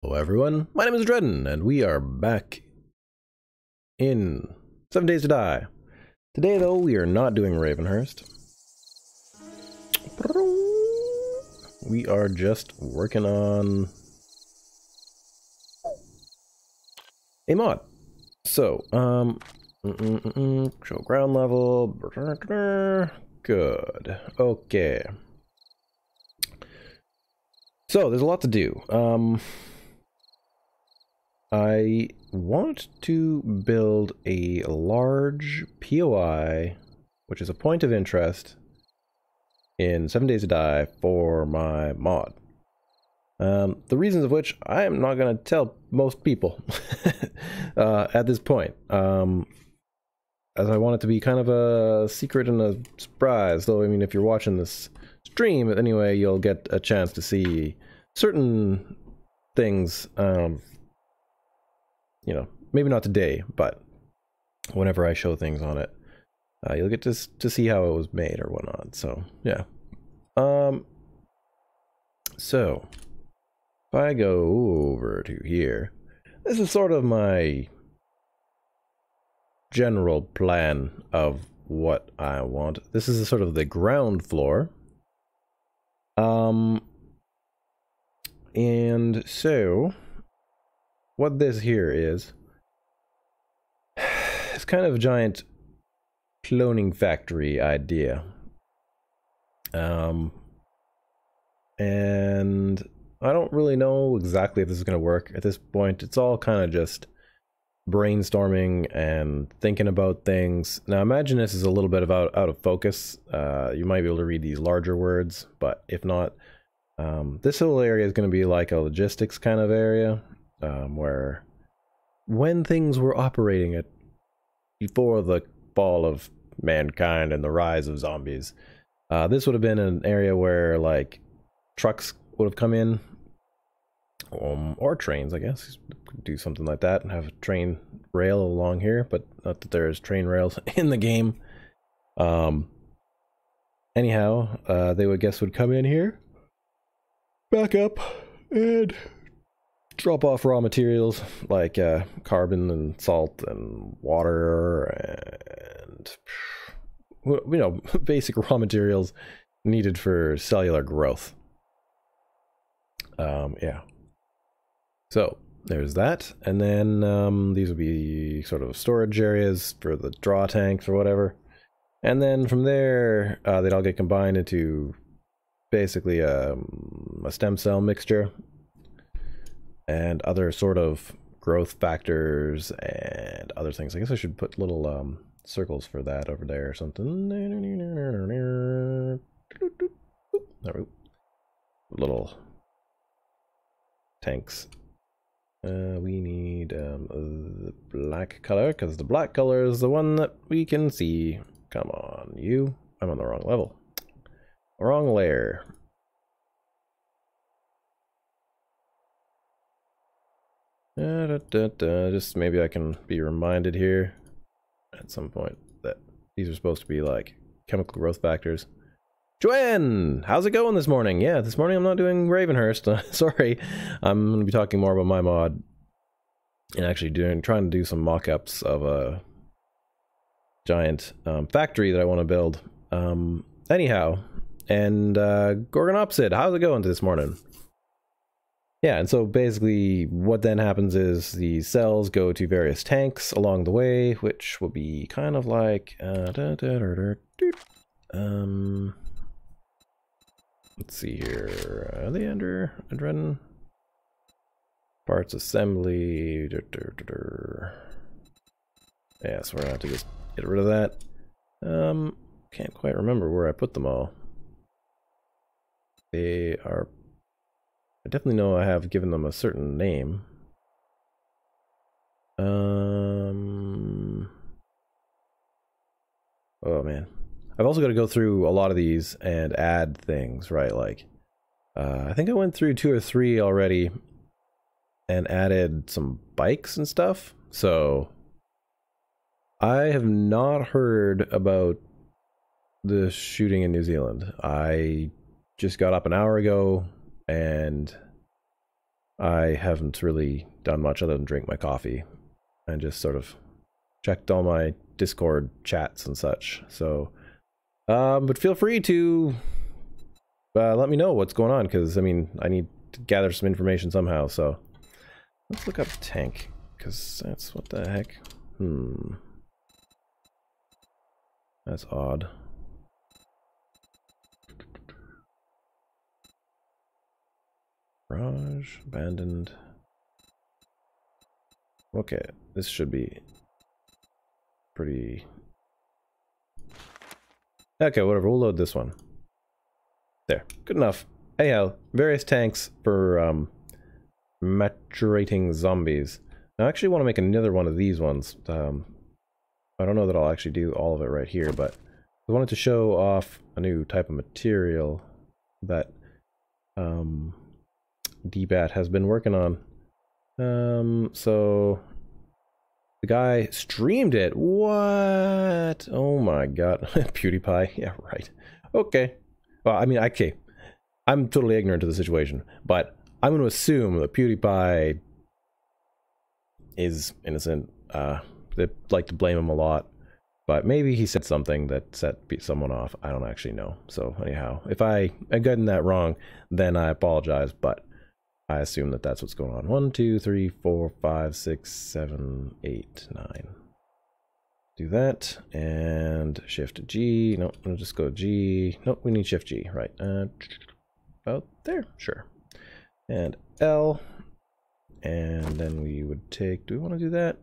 Hello everyone, my name is Adreden, and we are back in 7 Days to Die. Today though, we are not doing Ravenhearst. We are just working on a mod. So, show ground level, good, okay. So, there's a lot to do. I want to build a large POI, which is a point of interest, in 7 Days to Die for my mod. The reasons of which I am not going to tell most people at this point, as I want it to be kind of a secret and a surprise. Though, I mean, if you're watching this stream, anyway, you'll get a chance to see certain things, you know, maybe not today, but whenever I show things on it, you'll get to see how it was made or whatnot. So yeah. So if I go over to here, this is sort of my general plan of what I want. This is sort of the ground floor. And so what this here is, it's kind of a giant cloning factory idea. And I don't really know exactly if this is going to work at this point. It's all kind of just brainstorming and thinking about things. Now imagine this is a little bit out of focus. You might be able to read these larger words, but if not, this whole area is going to be like a logistics kind of area, where when things were operating at before the fall of mankind and the rise of zombies, this would have been an area where like trucks would have come in, or trains, I guess. Do something like that and have a train rail along here, but not that there's train rails in the game. Anyhow, they would come in here, back up, and drop off raw materials like carbon and salt and water and, you know, basic raw materials needed for cellular growth. Yeah. So there's that, and then these would be sort of storage areas for the draw tanks or whatever, and then from there they'd all get combined into basically a stem cell mixture and other sort of growth factors and other things. I guess I should put little circles for that over there or something. There we go. Little tanks. We need the black color, because the black color is the one that we can see. Come on, you. I'm on the wrong level. Wrong layer. Just maybe I can be reminded here at some point that these are supposed to be like chemical growth factors. Joanne, how's it going this morning? Yeah, this morning I'm not doing Ravenhearst. Sorry, I'm going to be talking more about my mod and actually trying to do some mock-ups of a giant factory that I want to build. Anyhow, and Gorgon Opposite, how's it going this morning? Yeah, and so basically what then happens is the cells go to various tanks along the way, which will be kind of like let's see here. Are they under Adreden? Parts assembly. Yeah, so we're gonna have to just get rid of that. Can't quite remember where I put them all. They are. I definitely know I have given them a certain name. Oh man. I've also got to go through a lot of these and add things, right? Like, I think I went through 2 or 3 already and added some bikes and stuff. So I have not heard about the shooting in New Zealand. I just got up an hour ago and I haven't really done much other than drink my coffee and just sort of checked all my Discord chats and such. So, but feel free to let me know what's going on, because I mean, I need to gather some information somehow. So let's look up tank, because that's what the heck. That's odd. Garage, abandoned. Okay, this should be pretty... Okay, whatever, we'll load this one. There, good enough. Anyhow, various tanks for maturating zombies. Now, I actually want to make another one of these ones. I don't know that I'll actually do all of it right here, but I wanted to show off a new type of material that DBAT has been working on. So the guy streamed it. What? Oh my god. PewDiePie. Yeah, right. Okay. Well, I mean, okay. I'm totally ignorant to the situation, but I'm going to assume that PewDiePie is innocent. They like to blame him a lot, but maybe he said something that set someone off. I don't actually know. So anyhow, if I am getting that wrong, then I apologize, but I assume that that's what's going on. 1, 2, 3, 4, 5, 6, 7, 8, 9. Do that, and Shift G. No, we'll just go G. Nope, we need Shift G, right. About there, sure. And L. And then we would take, do we want to do that?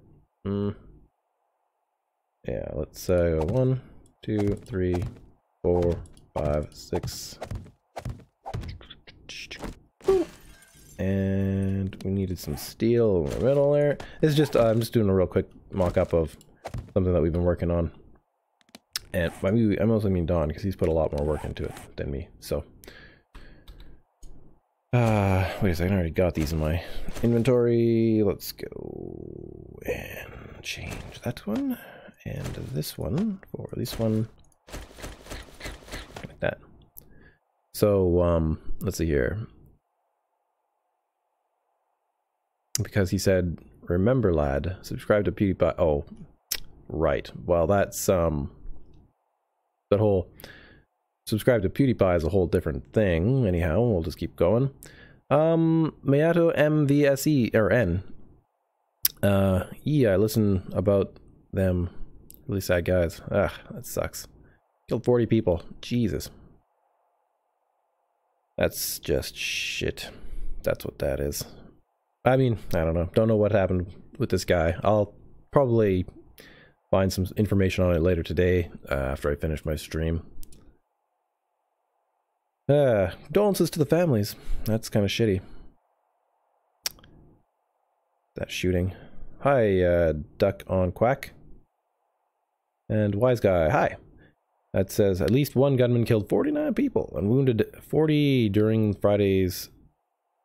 Yeah, let's go 1, 2, 3, 4, 5, 6. And we needed some steel in the middle there. It's just, I'm just doing a real quick mock-up of something that we've been working on. And by me, I mostly mean Don, because he's put a lot more work into it than me, so. Wait a second, I already got these in my inventory. Let's go and change that one. And this one for this one. Like that. So, let's see here. Because he said, remember lad, subscribe to PewDiePie. Oh, right. Well, that's, that whole subscribe to PewDiePie is a whole different thing. Anyhow, we'll just keep going. Mayato MVSE, or N. Yeah, I listen about them. Really sad guys. Ah, that sucks. Killed 40 people. Jesus. That's just shit. That's what that is. I mean, I don't know. Don't know what happened with this guy. I'll probably find some information on it later today after I finish my stream. Condolences to the families. That's kind of shitty. That shooting. Hi, Duck on Quack. And Wise Guy, hi. That says, at least one gunman killed 49 people and wounded 40 during Friday's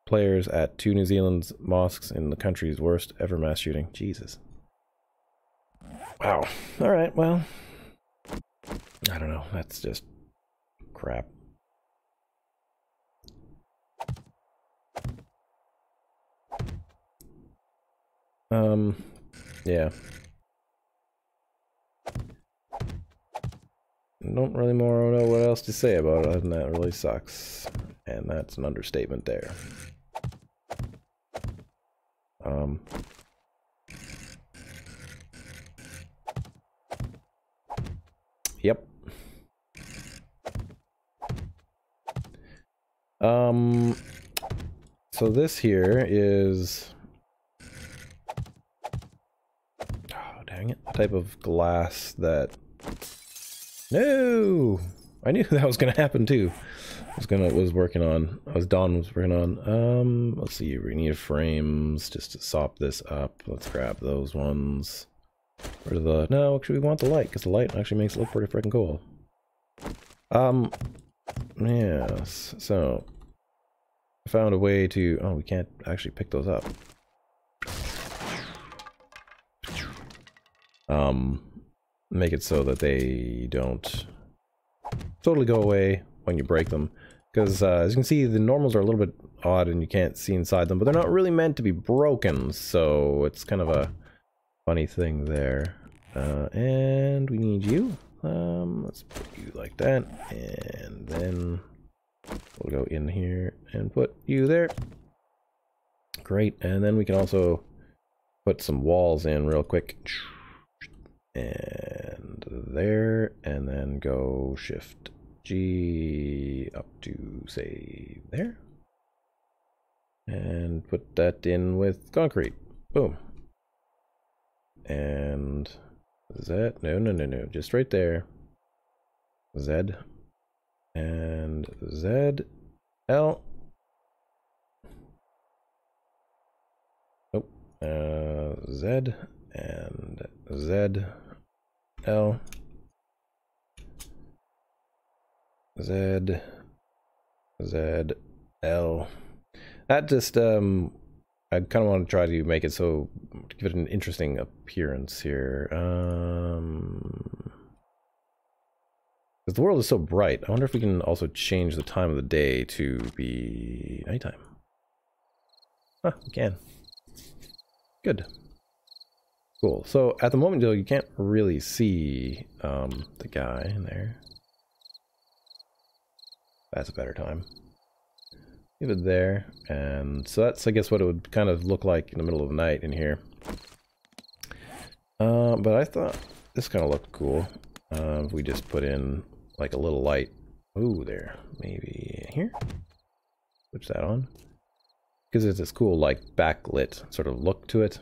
players at 2 New Zealand's mosques in the country's worst ever mass shooting. Jesus. Wow. Alright, well. I don't know. That's just crap. Yeah. Don't really more know what else to say about it other than that really sucks. And that's an understatement there. Yep. So this here is... Oh, dang it. A type of glass that... No! I knew that was gonna happen too. Don was working on. Let's see, we need frames just to sop this up. Let's grab those ones. Where's the... No, actually we want the light, because the light actually makes it look pretty freaking cool. Yes, so... I found a way to... Oh, we can't actually pick those up. Make it so that they don't totally go away when you break them. Because as you can see, the normals are a little bit odd and you can't see inside them, but they're not really meant to be broken, so it's kind of a funny thing there. And we need you. Let's put you like that, and then we'll go in here and put you there. Great, and then we can also put some walls in real quick. And there, and then go Shift G up to, say, there. And put that in with concrete. Boom. And Z, no, just right there. Z. And Z, L. Oh, Z, and Z, L. Z, Z, L. That just, I kind of want to try to make it so, to give it an interesting appearance here. Because the world is so bright, I wonder if we can also change the time of the day to be nighttime. Huh, we can. Good. Cool. So at the moment, though, you can't really see the guy in there. That's a better time. Leave it there, and so that's, I guess, what it would kind of look like in the middle of the night in here. But I thought this kind of looked cool. If we just put in like a little light. Ooh, there. Maybe here. Switch that on. Because it's this cool, like, backlit sort of look to it.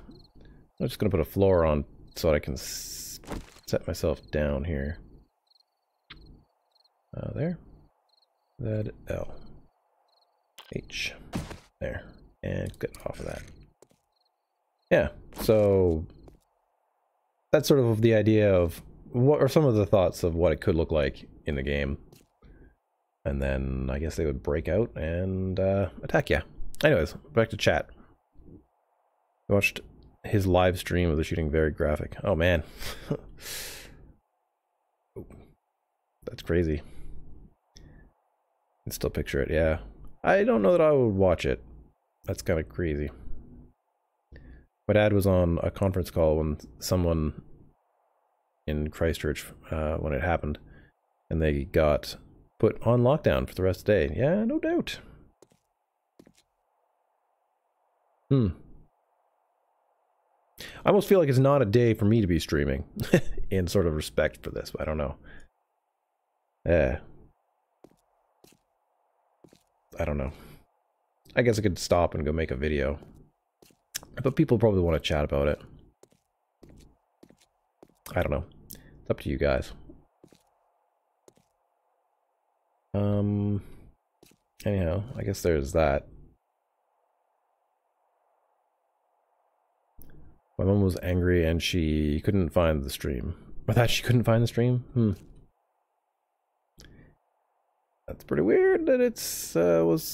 I'm just going to put a floor on so I can set myself down here. There. Z, L. H. There. And get off of that. Yeah, so that's sort of the idea of what are some of the thoughts of what it could look like in the game. And then I guess they would break out and attack you. Anyways, back to chat. I watched his live stream of the shooting, very graphic. Oh man. That's crazy. I can still picture it, yeah. I don't know that I would watch it. That's kind of crazy. My dad was on a conference call when someone in Christchurch, when it happened, and they got put on lockdown for the rest of the day. Yeah, no doubt. I almost feel like it's not a day for me to be streaming in sort of respect for this, but I don't know. Yeah. I don't know. I guess I could stop and go make a video. But people probably want to chat about it. I don't know. It's up to you guys. Anyhow, I guess there's that. My mom was angry and she couldn't find the stream. Or that she couldn't find the stream? That's pretty weird that it's,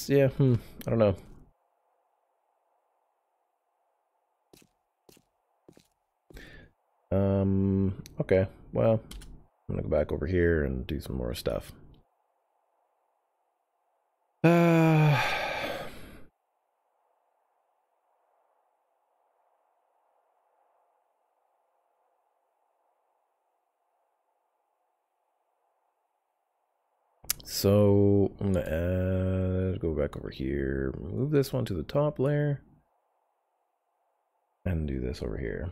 yeah, I don't know. Okay, well, I'm gonna go back over here and do some more stuff. So I'm gonna go back over here, move this one to the top layer, and do this over here.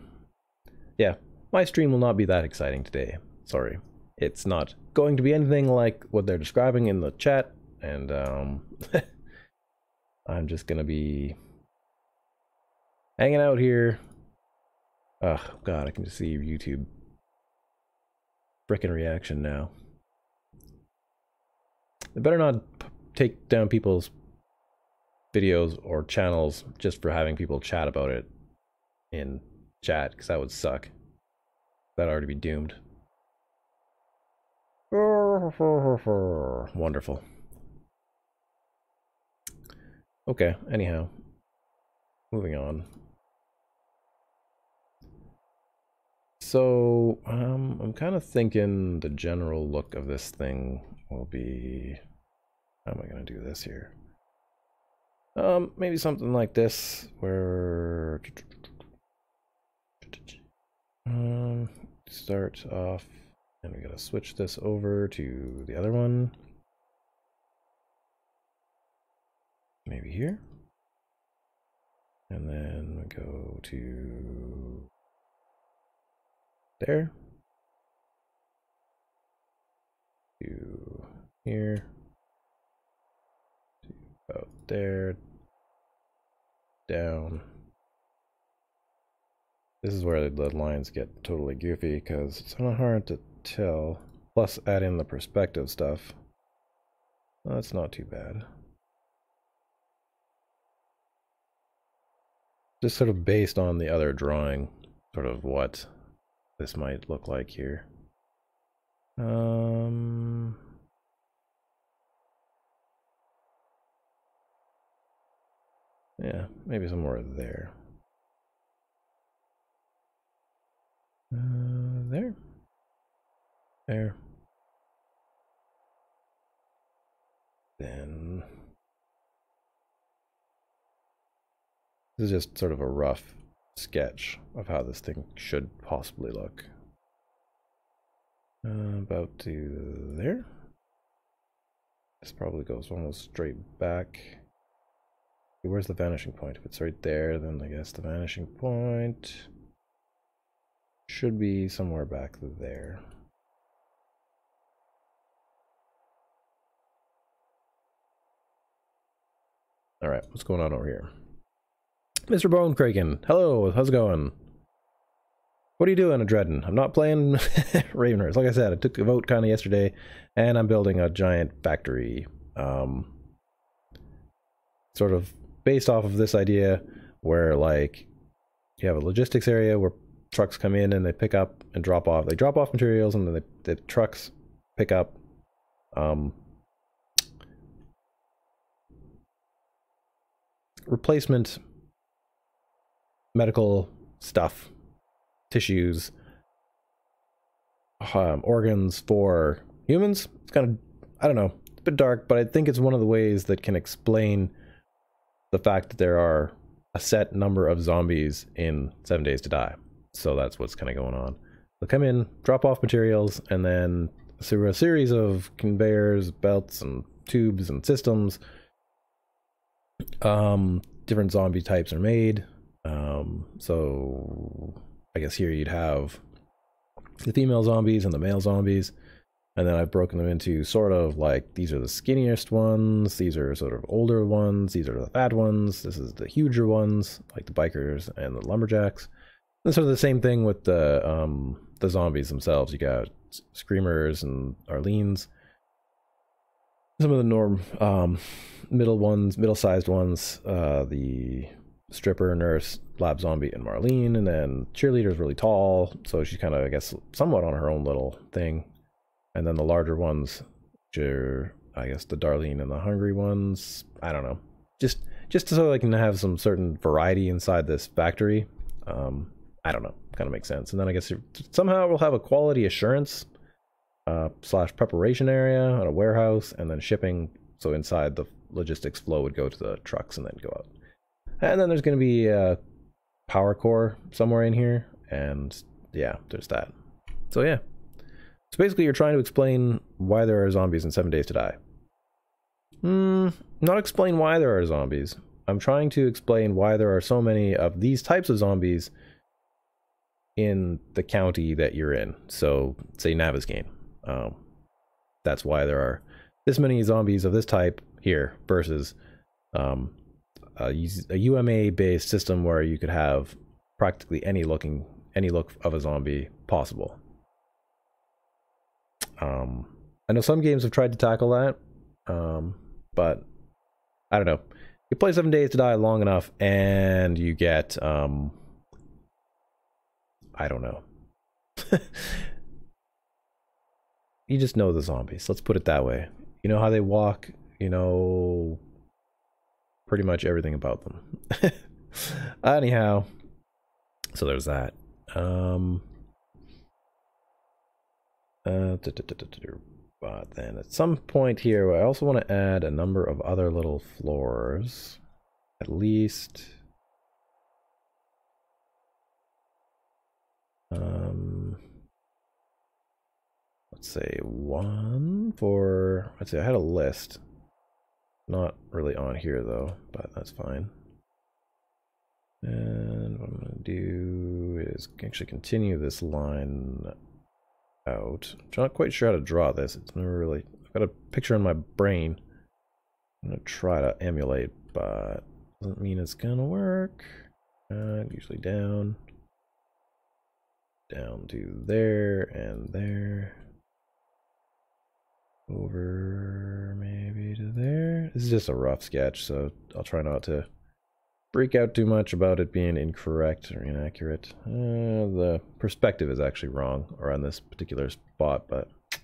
Yeah, my stream will not be that exciting today. Sorry. It's not going to be anything like what they're describing in the chat, and I'm just gonna be hanging out here. Oh god, I can just see your YouTube frickin' reaction now. They better not take down people's videos or channels just for having people chat about it in chat, because that would suck. That'd already be doomed. Wonderful. Okay, anyhow. Moving on. So, I'm kind of thinking the general look of this thing will be How am I going to do this here? Maybe something like this, where start off, and we gotta switch this over to the other one. Maybe here. And then we go to there. To here. To about there. Down. This is where the lines get totally goofy because it's kind of hard to tell. Plus add in the perspective stuff. Well, that's not too bad. Just sort of based on the other drawing, sort of what this might look like here. Yeah, maybe somewhere there. There. There. Then this is just sort of a rough sketch of how this thing should possibly look. About to there. This probably goes almost straight back. Where's the vanishing point? If it's right there, then I guess the vanishing point should be somewhere back there. Alright, what's going on over here? Mr. Bone Kraken, hello, how's it going? What are you doing, Adreden? I'm not playing Ravenhearst. Like I said, I took a vote kind of yesterday, and I'm building a giant factory. Sort of based off of this idea where, like, you have a logistics area where trucks come in and they pick up and drop off. They drop off materials, and then the trucks pick up replacement medical stuff, tissues, organs for humans. It's kind of, I don't know, it's a bit dark, but I think it's one of the ways that can explain the fact that there are a set number of zombies in 7 Days to Die. So that's what's kind of going on. They'll come in, drop off materials, and then through a series of conveyors, belts, and tubes and systems, different zombie types are made. So I guess here you'd have the female zombies and the male zombies, and then I've broken them into sort of like, these are the skinniest ones, these are sort of older ones, these are the fat ones, this is the huger ones, like the bikers and the lumberjacks. And sort of the same thing with the zombies themselves. You got screamers and Arlenes. Some of the middle-sized ones, the stripper, nurse, lab zombie, and Marlene, and then cheerleader's really tall, so she's kind of, I guess, somewhat on her own little thing. And then the larger ones, which are, I guess, the Darlene and the hungry ones. I don't know, just so I can have some certain variety inside this factory. I don't know, kind of makes sense. And then I guess somehow we'll have a quality assurance slash preparation area and a warehouse, and then shipping. So inside the logistics flow would go to the trucks and then go out. And then there's going to be a power core somewhere in here, and yeah, there's that. So yeah, so basically you're trying to explain why there are zombies in 7 Days to Die. Not explain why there are zombies. I'm trying to explain why there are so many of these types of zombies in the county that you're in. So say Navezgane. That's why there are this many zombies of this type here versus a UMA based system where you could have practically any look of a zombie possible. I know some games have tried to tackle that, but I don't know. You play 7 Days to Die long enough and you get I don't know. You just know the zombies. Let's put it that way. You know how they walk. You know pretty much everything about them. Anyhow, so there's that. But then at some point here, I also want to add a number of other little floors. At least... let's say one for... Let's see, I had a list. Not really on here though, but that's fine. And what I'm going to do is actually continue this line out. I'm not quite sure how to draw this. It's never really... I've got a picture in my brain I'm going to try to emulate, but doesn't mean it's going to work. Usually down. Down to there and there. Over maybe to there. This is just a rough sketch, so I'll try not to freak out too much about it being incorrect or inaccurate. The perspective is actually wrong around this particular spot, but I'll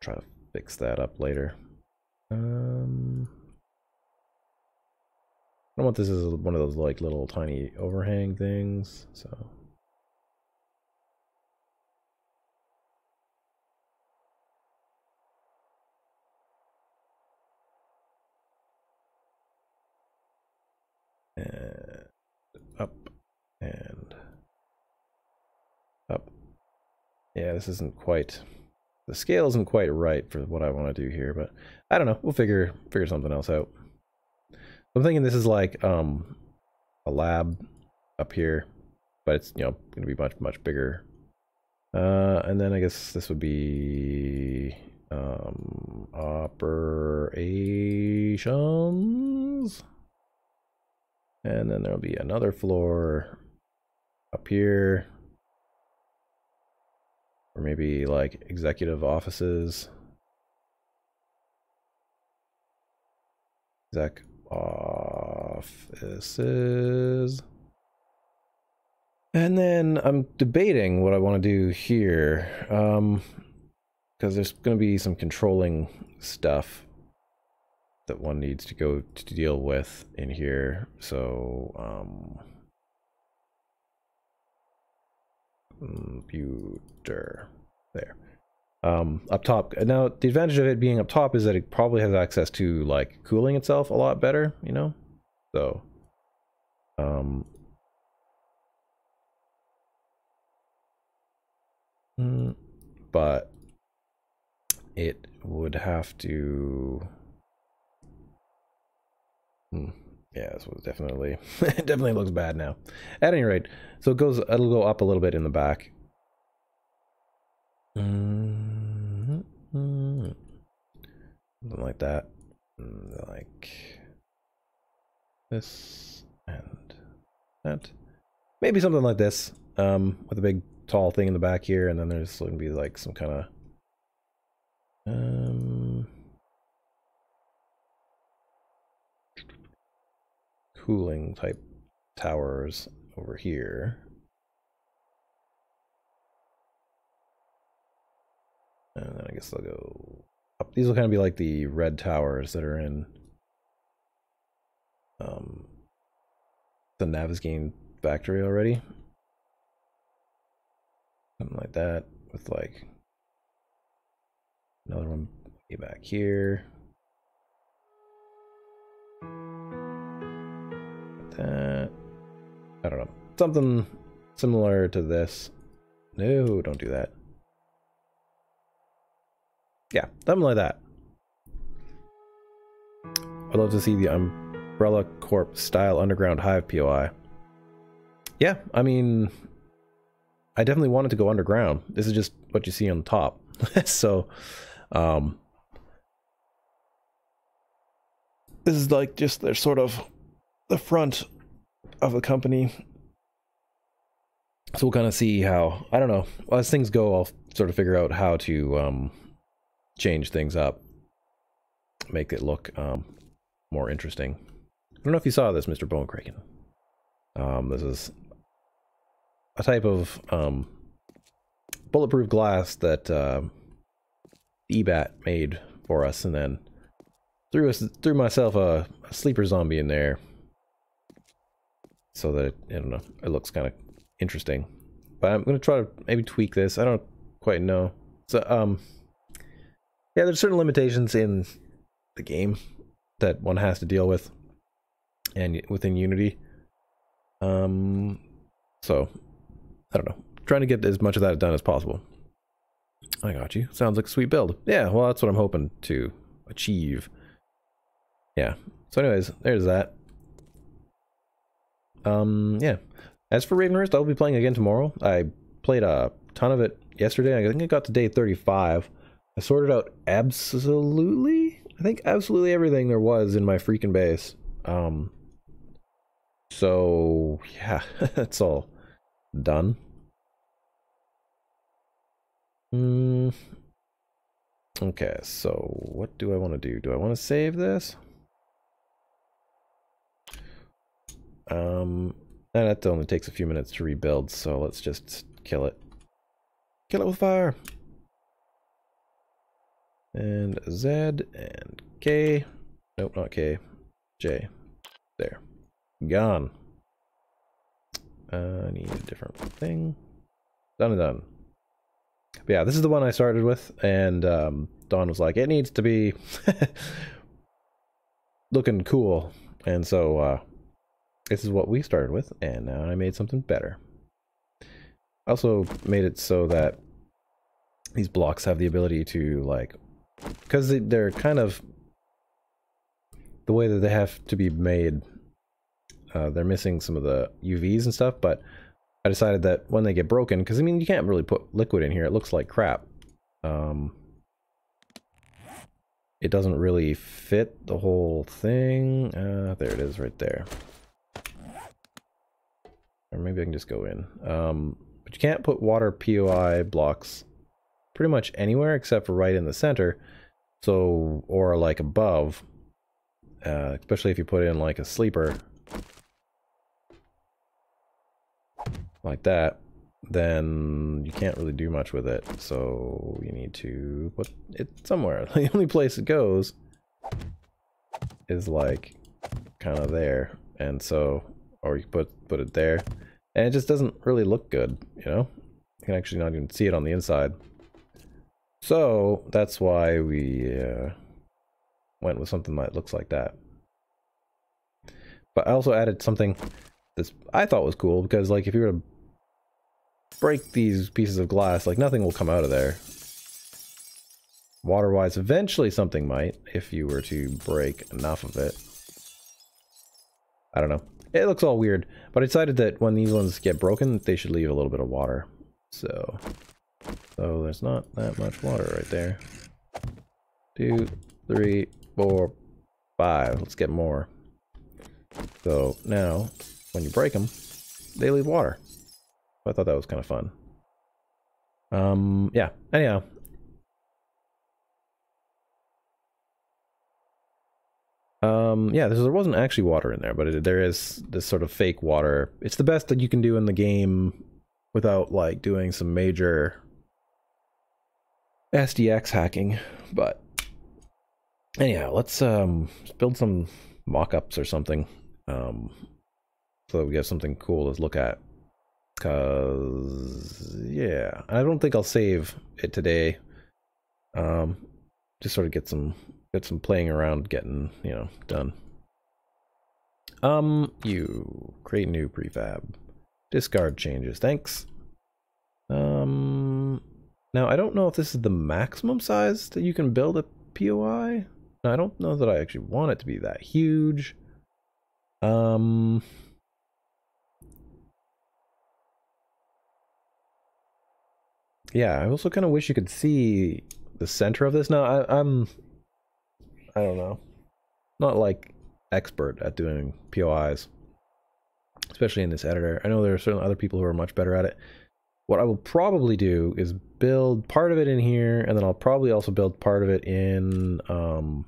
try to fix that up later. I don't want this as one of those like little tiny overhang things, so. And up and up. Yeah, this isn't quite, the scale isn't quite right for what I want to do here, but I don't know, we'll figure something else out. I'm thinking this is like a lab up here, but it's, you know, going to be much bigger. And then I guess this would be operations. And then there'll be another floor up here. Or maybe like executive offices. Exec offices. And then I'm debating what I want to do here. Because there's going to be some controlling stuff that one needs to go to deal with in here. So, computer there. Up top. Now, the advantage of it being up top is that it probably has access to like cooling itself a lot better, you know? So, but it would have to. Yeah, this was definitely it definitely looks bad now. At any rate, so it'll go up a little bit in the back. Something like that. Like this and that. Maybe something like this. With a big tall thing in the back here, and then there's going to be like some kind of cooling type towers over here. And then I guess they'll go up. These will kind of be like the red towers that are in the Navisgane factory already. Something like that, with like another one back here. That, I don't know, something similar to this. No, don't do that. Yeah, something like that. I'd love to see the Umbrella Corp style underground hive POI. Yeah, I mean, I definitely wanted to go underground. This is just what you see on top. So, this is like just their sort of the front of the company. So we'll kind of see how, I don't know, as things go, I'll sort of figure out how to change things up, make it look more interesting. I don't know if you saw this, Mr. Bonecraken. This is a type of bulletproof glass that EBAT made for us, and then threw myself a sleeper zombie in there, so that I don't know, it looks kind of interesting. But I'm gonna try to maybe tweak this. I don't quite know. So Yeah, there's certain limitations in the game that one has to deal with, and within Unity. So I don't know. Trying to get as much of that done as possible. I got you. Sounds like a sweet build. Yeah, well, that's what I'm hoping to achieve. Yeah. So anyways, there's that. Yeah. As for Ravenhearst, I'll be playing again tomorrow. I played a ton of it yesterday. I think I got to day 35. I sorted out absolutely everything there was in my freaking base. So yeah, that's all done. Okay, so what do I want to do? Do I want to save this? And that only takes a few minutes to rebuild, so let's just kill it. Kill it with fire! And Z and K. Nope, not K. J. There. Gone. I need a different thing. Done and done. But yeah, this is the one I started with, and Dawn was like, it needs to be looking cool. And so this is what we started with, and now I made something better. I also made it so that these blocks have the ability to, like, because they're kind of the way that they have to be made, they're missing some of the UVs and stuff, but I decided that when they get broken, because I mean you can't really put liquid in here, it looks like crap. It doesn't really fit the whole thing. There it is right there. Or maybe I can just go in. But you can't put water POI blocks pretty much anywhere except for right in the center. So, or like above, especially if you put in like a sleeper like that, then you can't really do much with it. So you need to put it somewhere. The only place it goes is like kind of there, and so, or you put it there, and it just doesn't really look good, you know? You can actually not even see it on the inside. So that's why we went with something that looks like that. But I also added something that I thought was cool, because like if you were to break these pieces of glass, like nothing will come out of there. Water-wise, eventually something might, if you were to break enough of it. I don't know. It looks all weird, but I decided that when these ones get broken, they should leave a little bit of water. So there's not that much water right there. 2, 3, 4, 5. Let's get more. So now, when you break them, they leave water. I thought that was kind of fun. Yeah, anyhow. Yeah, there wasn't actually water in there, but there is this sort of fake water. It's the best that you can do in the game without, like, doing some major SDX hacking. But anyhow, let's build some mock-ups or something, so that we have something cool to look at. Cause yeah, I don't think I'll save it today. Just sort of get some playing around, getting, you know, done. You create new prefab, discard changes, thanks. Now I don't know if this is the maximum size that you can build a POI. Now, I don't know that I actually want it to be that huge. Yeah, I also kind of wish you could see the center of this. Now, I don't know, not like expert at doing POIs, especially in this editor. I know there are certain other people who are much better at it. What I will probably do is build part of it in here, and then I'll probably also build part of it in, what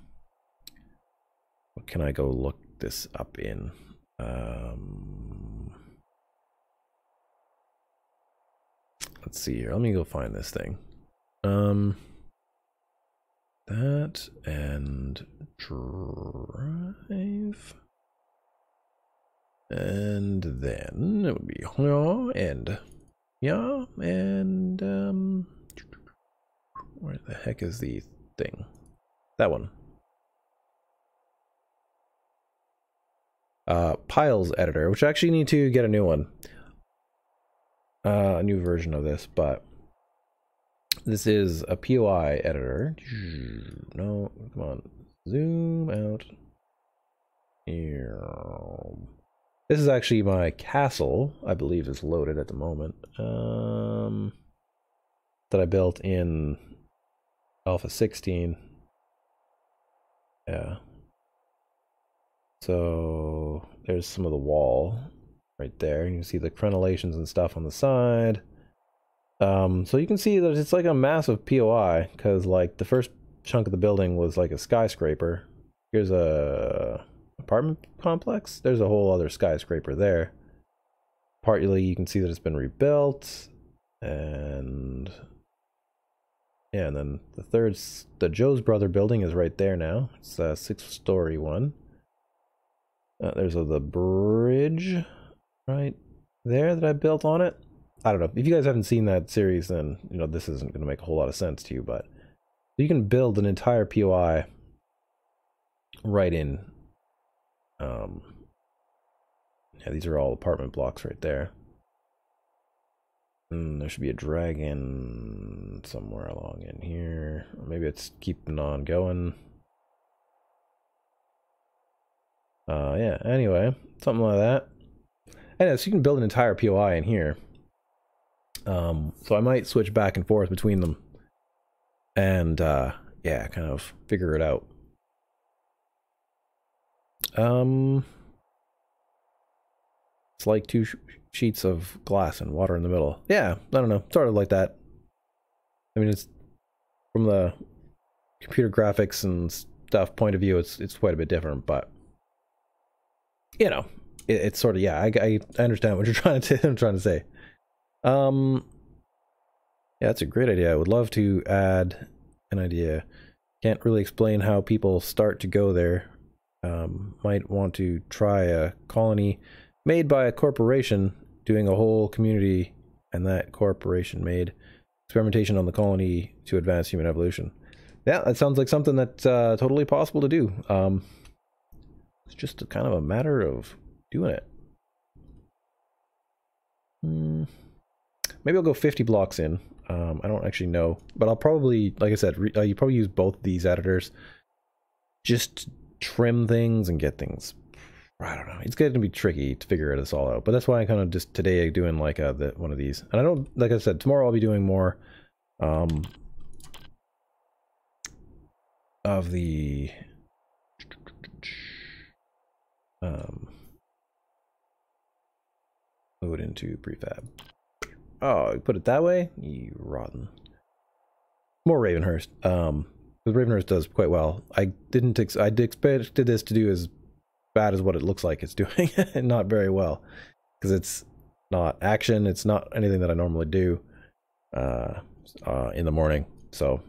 can I go look this up in? Let's see here. Let me go find this thing. That and drive. And then it would be yeah, and where the heck is the thing. That one. Piles editor, which I actually need to get a new one. A new version of this, but this is a POI editor. No, come on. Zoom out. Here. This is actually my castle, I believe is loaded at the moment. That I built in Alpha 16. Yeah. So there's some of the wall right there. You can see the crenellations and stuff on the side. So you can see that it's like a massive POI, because like the first chunk of the building was like a skyscraper. Here's a apartment complex. There's a whole other skyscraper there. Partly you can see that it's been rebuilt, and yeah, and then the Joe's Brother building is right there now. It's a 6-story one. There's the bridge right there that I built on it. I don't know. If you guys haven't seen that series, then, you know, this isn't going to make a whole lot of sense to you, but you can build an entire POI right in. Yeah, these are all apartment blocks right there. There should be a dragon somewhere along in here. Or maybe it's keeping on going. Yeah, anyway, something like that. Anyway, so you can build an entire POI in here. So I might switch back and forth between them and yeah, kind of figure it out. It's like two sheets of glass and water in the middle. Yeah, I don't know, sort of like that. I mean, it's from the computer graphics and stuff point of view, it's quite a bit different, but you know, it's sort of, yeah, I understand what you're trying to say. Yeah, that's a great idea. I would love to add an idea. Can't really explain how people start to go there. Might want to try a colony made by a corporation doing a whole community, and that corporation made experimentation on the colony to advance human evolution. Yeah, that sounds like something that's totally possible to do. It's just kind of a matter of doing it. Maybe I'll go 50 blocks in. I don't actually know, but I'll probably, like I said, you probably use both these editors. Just trim things and get things. I don't know. It's going to be tricky to figure this all out, but that's why I kind of just today doing like one of these. And I don't, like I said, tomorrow I'll be doing more of the load into prefab. Oh, you put it that way? You rotten. More Ravenhearst. Because Ravenhearst does quite well. I expected this to do as bad as what it looks like it's doing. Not very well. Because it's not action, it's not anything that I normally do in the morning. So,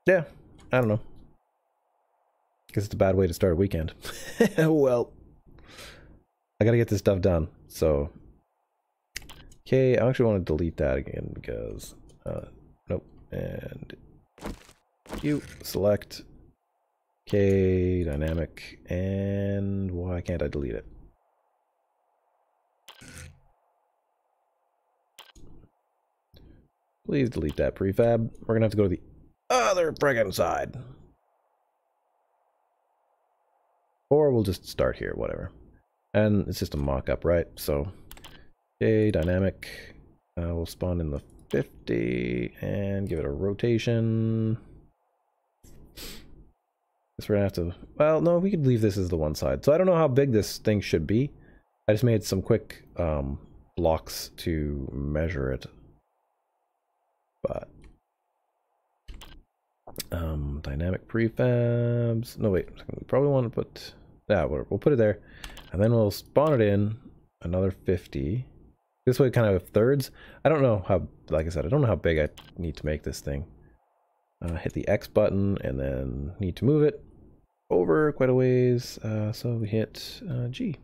yeah, I don't know. Guess it's a bad way to start a weekend. Well, I gotta get this stuff done, so... Okay, I actually want to delete that again because, nope, and you select, okay, dynamic, and why can't I delete it? Please delete that prefab. We're gonna have to go to the other friggin' side. Or we'll just start here, whatever. And it's just a mock-up, right? So... okay, dynamic. We'll spawn in the 50 and give it a rotation. Guess we're gonna have to. Well, no, we could leave this as the one side. So I don't know how big this thing should be. I just made some quick blocks to measure it. But dynamic prefabs. No, wait. We probably want to put. Yeah, we'll put it there, and then we'll spawn it in another 50. This way, kind of thirds. I don't know how, like I said, I don't know how big I need to make this thing. Hit the X button and then need to move it over quite a ways. So we hit G.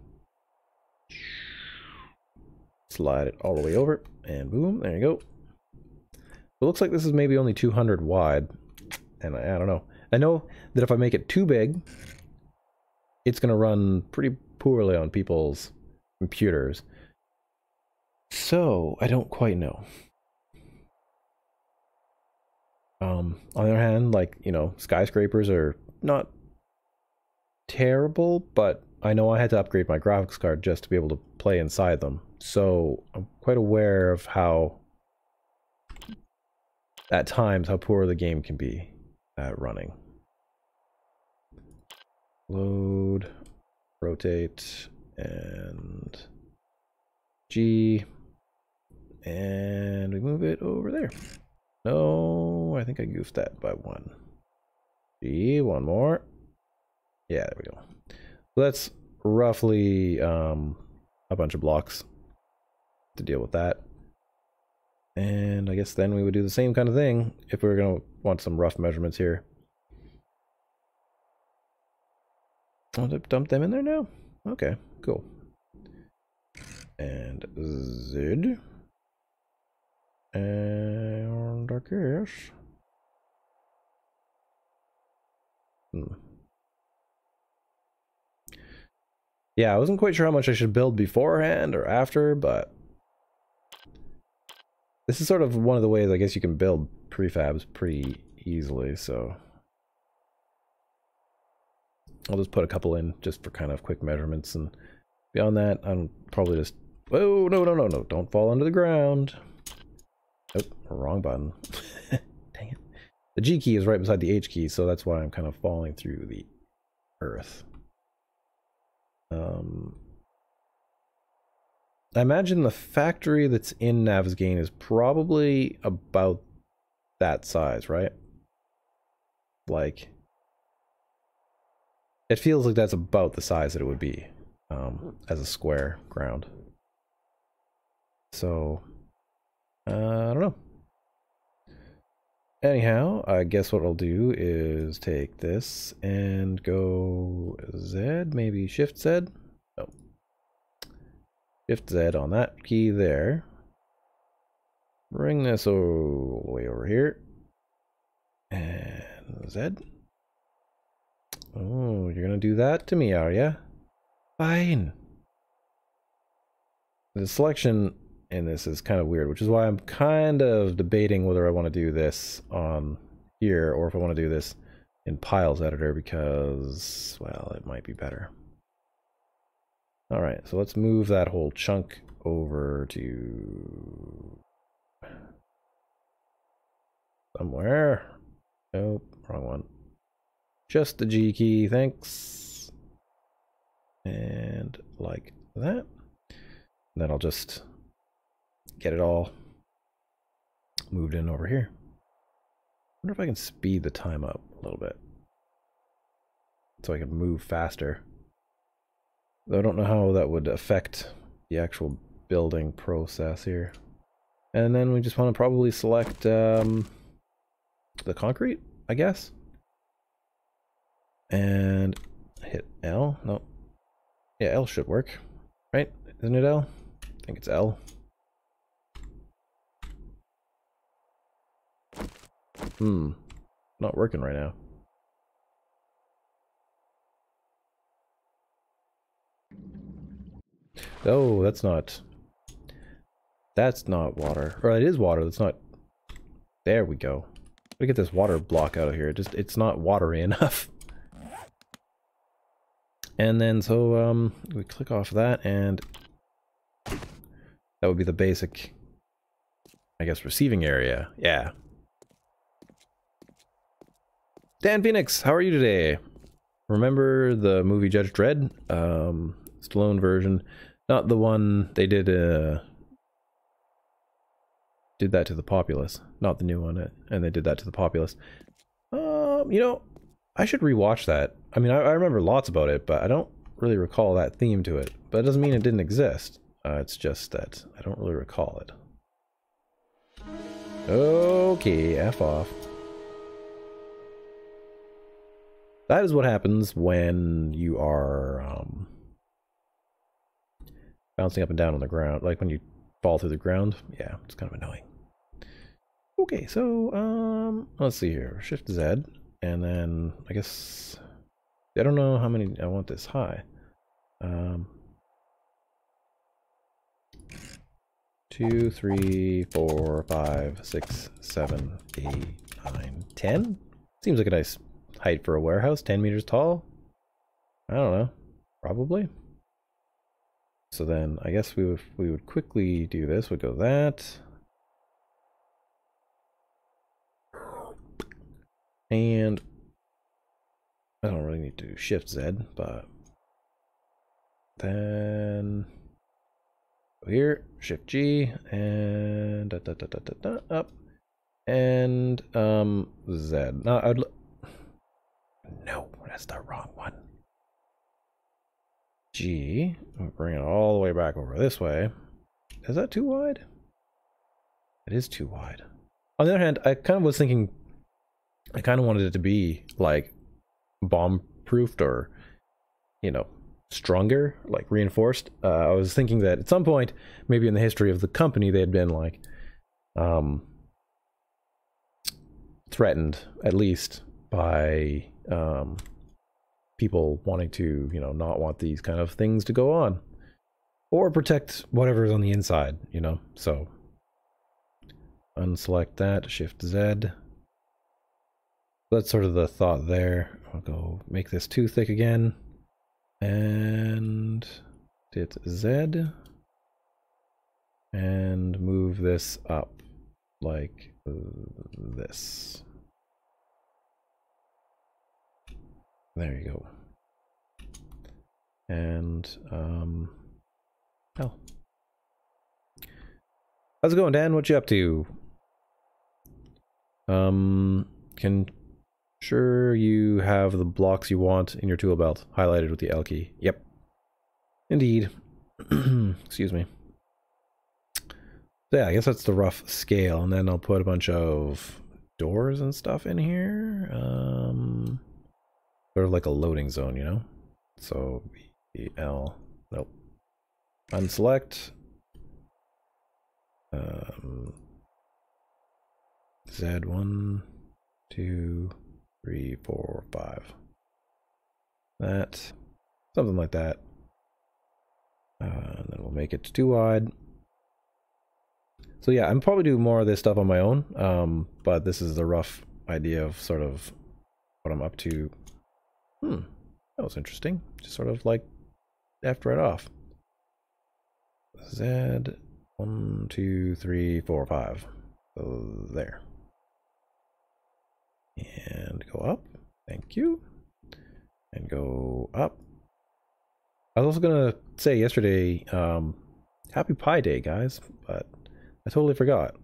Slide it all the way over and boom, there you go. It looks like this is maybe only 200 wide. And I don't know. I know that if I make it too big, it's going to run pretty poorly on people's computers. So, I don't quite know. On the other hand, like, you know, skyscrapers are not terrible, but I know I had to upgrade my graphics card just to be able to play inside them. So, I'm quite aware of how, at times, how poor the game can be at running. Load, rotate, and G, and we move it over there. No, I think I goofed that by one. G, one more. Yeah, there we go. So that's roughly a bunch of blocks to deal with that. And I guess then we would do the same kind of thing if we were going to want some rough measurements here. I'll dump them in there now? Okay, cool. And Z. And I guess. Yeah, I wasn't quite sure how much I should build beforehand or after, but this is sort of one of the ways I guess you can build prefabs pretty easily, so I'll just put a couple in just for kind of quick measurements, and beyond that, I'm probably just... Whoa, no, don't fall under the ground. Oh, wrong button. Dang it. The G key is right beside the H key, so that's why I'm kind of falling through the earth. I imagine the factory that's in Navezgane is probably about that size, right? Like, it feels like that's about the size that it would be as a square ground. So, I don't know. Anyhow, I guess what I'll do is take this and go Z, maybe Shift Z? No. Shift Z on that key there. Bring this all the way over here. And Z. Oh, you're gonna do that to me, are ya? Fine. The selection in this is kind of weird, which is why I'm kind of debating whether I want to do this on here or if I want to do this in Piles Editor, because, well, it might be better. Alright, so let's move that whole chunk over to somewhere. Nope, wrong one. Just the G key, thanks. And like that. And then I'll just get it all moved in over here. I wonder if I can speed the time up a little bit so I can move faster. Though I don't know how that would affect the actual building process here. And then we just want to probably select the concrete, I guess. And hit L. No. Yeah, L should work. Right? Isn't it L? I think it's L. Not working right now. Oh, that's not water. Or it is water, that's not... There we go. We get this water block out of here. It's not watery enough. And then so we click off that, and that would be the basic, I guess, receiving area. Yeah. Dan Phoenix, how are you today? Remember the movie Judge Dred? Stallone version. Not the one they did that to the populace. Not the new one, and they did that to the populace. You know, I should rewatch that. I mean, I remember lots about it, but I don't really recall that theme to it. But it doesn't mean it didn't exist. It's just that I don't really recall it. Okay, F off. That is what happens when you are bouncing up and down on the ground. Like when you fall through the ground. Yeah, it's kind of annoying. Okay, so let's see here. Shift Z, and then I guess I don't know how many I want this high. 2, 3, 4, 5, 6, 7, 8, 9, 10. Seems like a nice height for a warehouse. 10 meters tall. I don't know. Probably. So then I guess we would quickly do this. We'd go that. And I don't really need to do Shift Z, but then go here, Shift G, and up, and Z. No, no, that's the wrong one. G. We'll bring it all the way back over this way. Is that too wide? It is too wide. On the other hand, I kind of was thinking, I kind of wanted it to be like bomb-proofed or, you know, stronger, like reinforced. I was thinking that at some point, maybe in the history of the company, they had been like threatened, at least, by people wanting to, you know, not want these kind of things to go on, or protect whatever's on the inside, you know. So unselect that, Shift Z. That's sort of the thought there. I'll go make this too thick again, and hit Z, and move this up like this. There you go. And hell, how's it going, Dan? What you up to? Sure you have the blocks you want in your tool belt highlighted with the L key. Yep. Indeed. Excuse me. So yeah, I guess that's the rough scale, and then I'll put a bunch of doors and stuff in here. Sort of like a loading zone, you know? So L, nope. Unselect. Z, 1, 2, 3, 4, 5. That, something like that. And then we'll make it too wide. So yeah, I'm probably doing more of this stuff on my own, but this is the rough idea of sort of what I'm up to. That was interesting. Just sort of like left right off. Z, 1, 2, 3, 4, 5. So there. And go up. Thank you. And go up. I was also gonna say yesterday, Happy Pi Day, guys, but I totally forgot.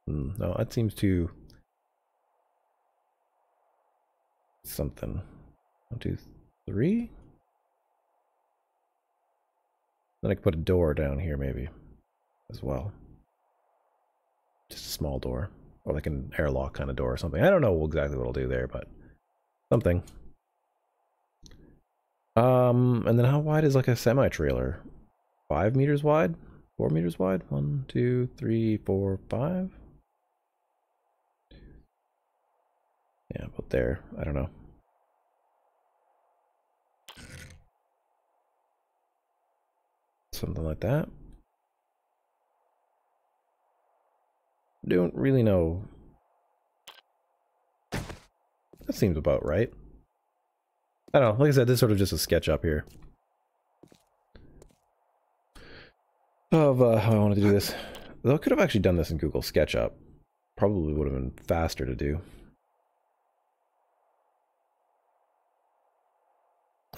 No, that seems too something. 1, 2, 3. Then I could put a door down here maybe as well. Just a small door. Or like an airlock kind of door or something. I don't know exactly what I'll do there, but something. And then how wide is like a semi-trailer? 5 meters wide? 4 meters wide? 1, 2, 3, 4, 5? Yeah, about there. I don't know. Something like that. Don't really know. That seems about right. I don't know. Like I said, this is sort of just a sketch up here of how I wanted to do this. Though I could have actually done this in Google SketchUp. Probably would have been faster to do.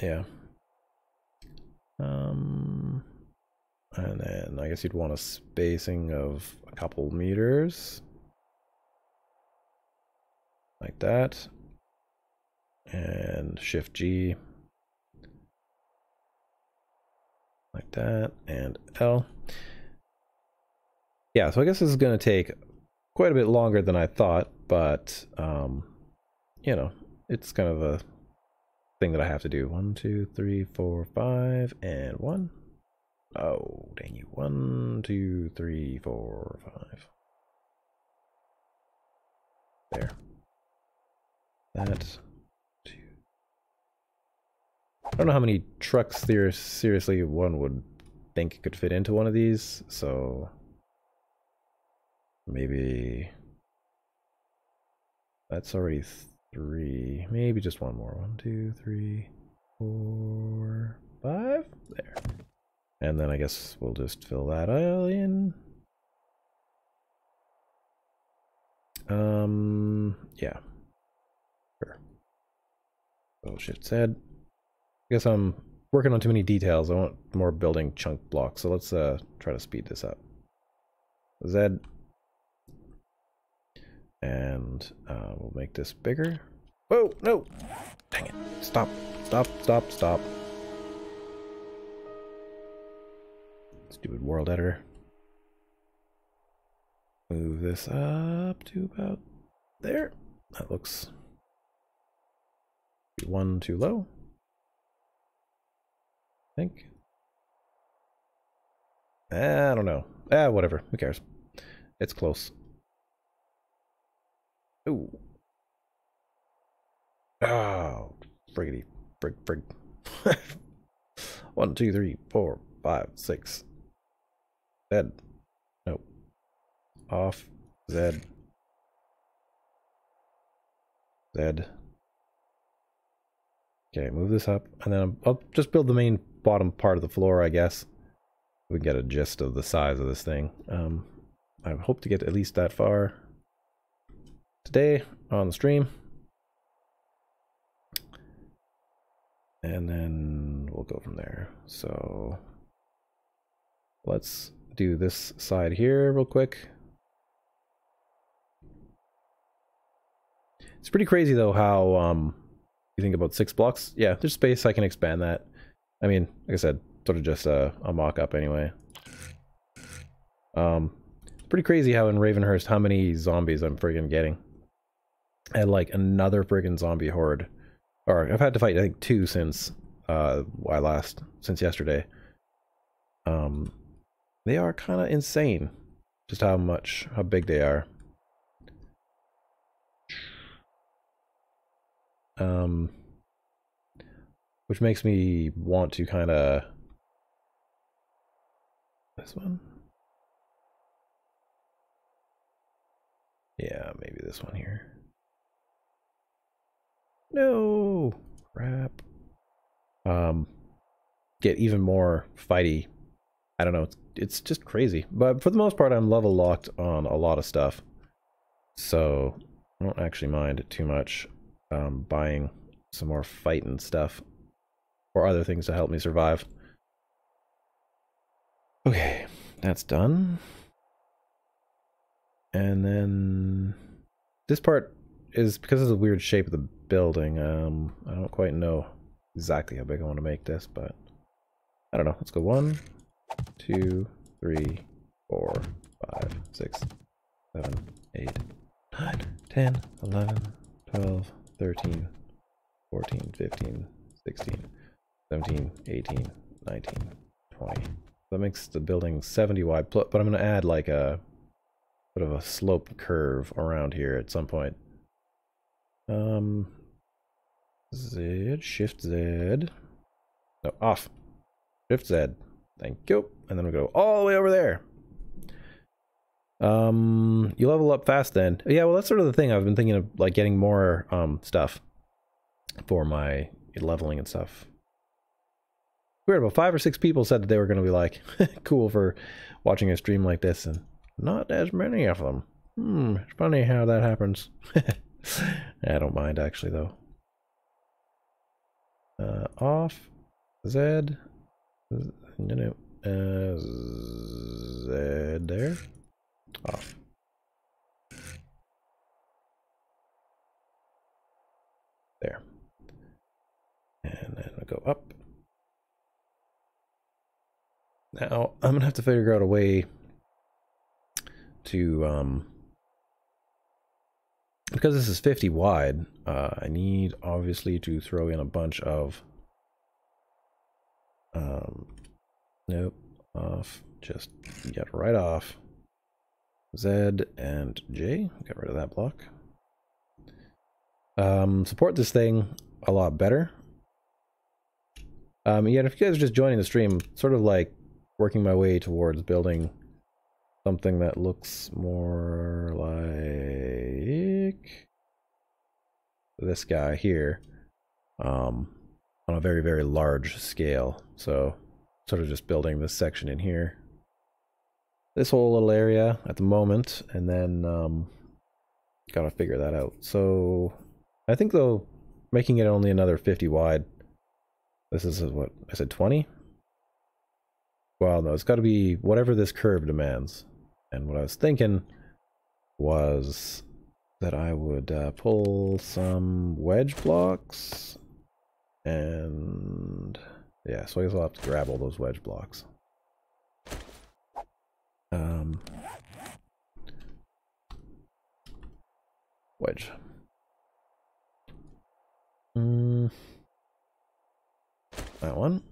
Yeah. And then I guess you'd want a spacing of a couple meters. Like that. And Shift G. Like that. And L. Yeah, so I guess this is going to take quite a bit longer than I thought, but, you know, it's kind of a thing that I have to do. 1, 2, 3, 4, 5, and 1. Oh, dang you. 1, 2, 3, 4, 5. There. That. Two. I don't know how many trucks seriously one would think could fit into one of these, so maybe that's already 3. Maybe just one more. 1, 2, 3, 4, 5. There. And then I guess we'll just fill that all in. Yeah. Sure. So Shift Z. I guess I'm working on too many details. I want more building chunk blocks, so let's try to speed this up. Z. And we'll make this bigger. Whoa, no! Dang it. Stop, stop, stop, stop. Stupid world editor. Move this up to about there. That looks 1 too low, I think. I don't know. Whatever. Who cares? It's close. Ooh. Oh, friggity, frig. 1, 2, 3, 4, 5, 6. Z. Nope. Off. Z. Z. Okay, move this up, and then I'll just build the main bottom part of the floor, I guess. We can get a gist of the size of this thing. I hope to get at least that far today on the stream. And then we'll go from there. So let's do this side here real quick. It's pretty crazy though how you think about 6 blocks. Yeah, there's space. I can expand that. I mean, like I said, sort of just a mock-up anyway. It's pretty crazy how in Ravenhearst how many zombies I'm friggin' getting. And like another friggin' zombie horde. Or I've had to fight I think 2 since since yesterday. They are kind of insane, just how big they are. Which makes me want to kind of this one. Yeah, maybe this one here. No, crap. Get even more fighty. I don't know. It's just crazy. But for the most part, I'm level locked on a lot of stuff, so I don't actually mind it too much. Buying some more fighting stuff or other things to help me survive. Okay, that's done. And then this part is because of the weird shape of the building. I don't quite know exactly how big I want to make this, but I don't know. Let's go 1, 2, 3, 4, 5, 6, 7, 8, 9, 10, 11, 12, 13, 14, 15, 16, 17, 18, 19, 20. That makes the building 70 wide, but I'm going to add like a bit of a slope curve around here at some point. Z, Shift Z. No, off. Shift Z. Thank you. And then we'll go all the way over there. You level up fast then. Yeah, well that's sort of the thing. I've been thinking of like getting more stuff for my leveling and stuff. Weird, about 5 or 6 people said that they were going to be like cool for watching a stream like this, and not as many of them. It's funny how that happens. I don't mind actually though. Off. Z. No. Z there. Off. There. And then we go up. Now I'm gonna have to figure out a way to because this is 50 wide, I need obviously to throw in a bunch of nope, off, just get right off. Z and J, get rid of that block. support this thing a lot better. Yeah, if you guys are just joining the stream, sort of like working my way towards building something that looks more like this guy here, on a very, very large scale. So sort of just building this section in here, this whole little area at the moment, and then gotta figure that out. So I think though, making it only another 50 wide, this is what I said, 20? Well, no, it's got to be whatever this curve demands. And what I was thinking was that I would pull some wedge blocks, and yeah, so I guess I'll have to grab all those wedge blocks. Wedge. That one.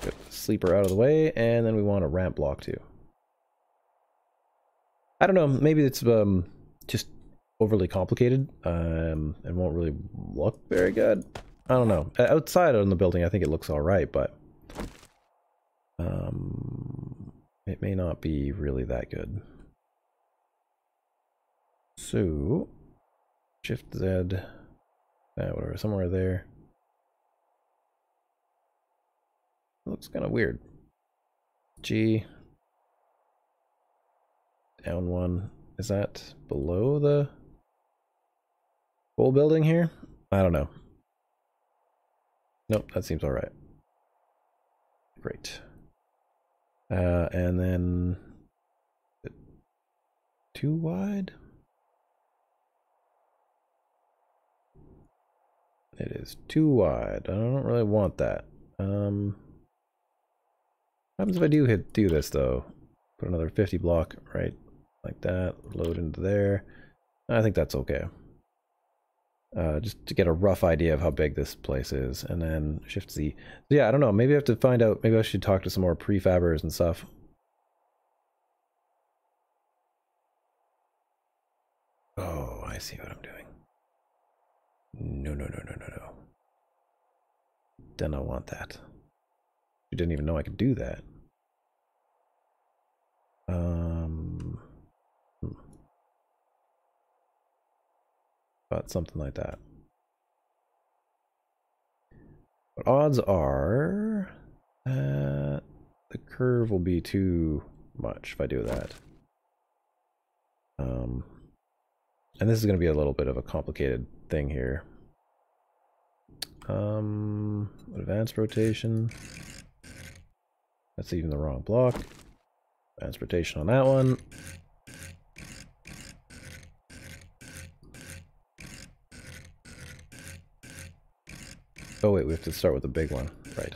Get the sleeper out of the way, and then we want a ramp block too. I don't know, maybe it's just overly complicated and won't really look very good. I don't know. Outside on the building, I think it looks alright, but it may not be really that good. So, Shift Z, whatever, somewhere there. It looks kind of weird. G. Down one. Is that below the whole building here? I don't know. Nope, that seems alright. Great. And then... too wide? It is too wide. I don't really want that. What happens if I do this though? Put another 50 block right like that, load into there. I think that's okay. Just to get a rough idea of how big this place is, and then Shift Z. Yeah, I don't know, maybe I have to find out, maybe I should talk to some more prefabbers and stuff. Oh, I see what I'm doing. No. Did not want that. You didn't even know I could do that. About something like that. But odds are that the curve will be too much if I do that. And this is going to be a little bit of a complicated thing here. Advanced rotation. That's even the wrong block. Advanced rotation on that one. Oh wait, we have to start with the big one, right.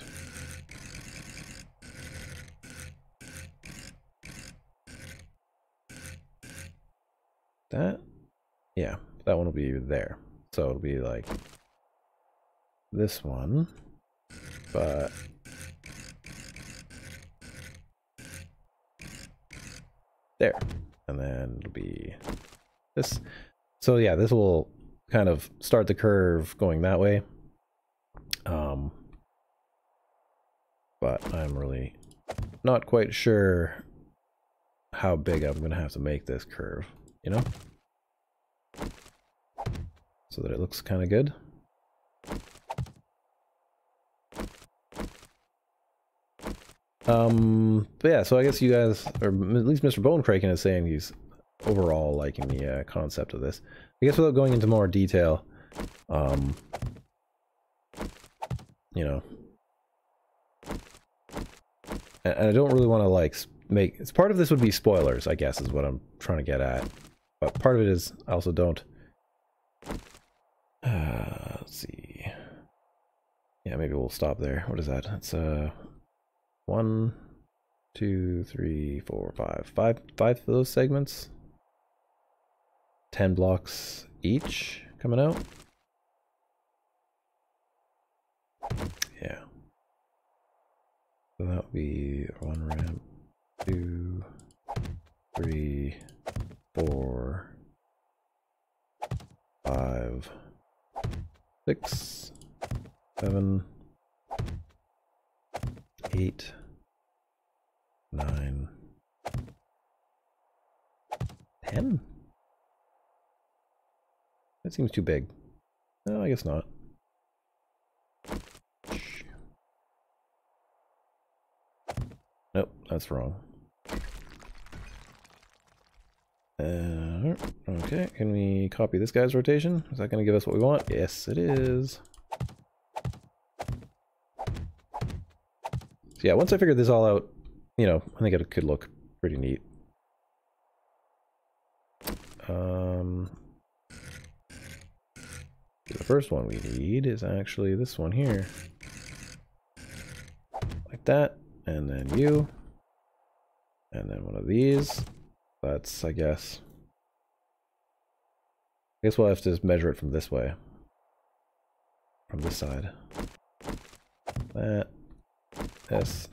That? Yeah, that one will be there. So it'll be like this one, but there. And then it'll be this. So yeah, this will kind of start the curve going that way. But I'm really not quite sure how big I'm going to have to make this curve, you know? So that it looks kind of good. But yeah, so I guess you guys, or at least Mr. Bonekraken is saying he's overall liking the concept of this. I guess without going into more detail, you know, and I don't really want to like make, it's part of this would be spoilers, I guess is what I'm trying to get at, but part of it is I also don't, let's see, yeah, maybe we'll stop there. What is that? It's 1, 2, 3, 4, 5 of those segments, 10 blocks each coming out. Yeah. So that would be 1 ramp, 2, 3, 4, 5. 6, 7, 8, 9, 10? That seems too big. No, I guess not. Nope, that's wrong. Okay, can we copy this guy's rotation? Is that going to give us what we want? Yes, it is. So yeah, once I figured this all out, you know, I think it could look pretty neat. The first one we need is actually this one here. Like that, and then you. And then one of these. That's, I guess we'll have to just measure it from this way. From this side. That. This.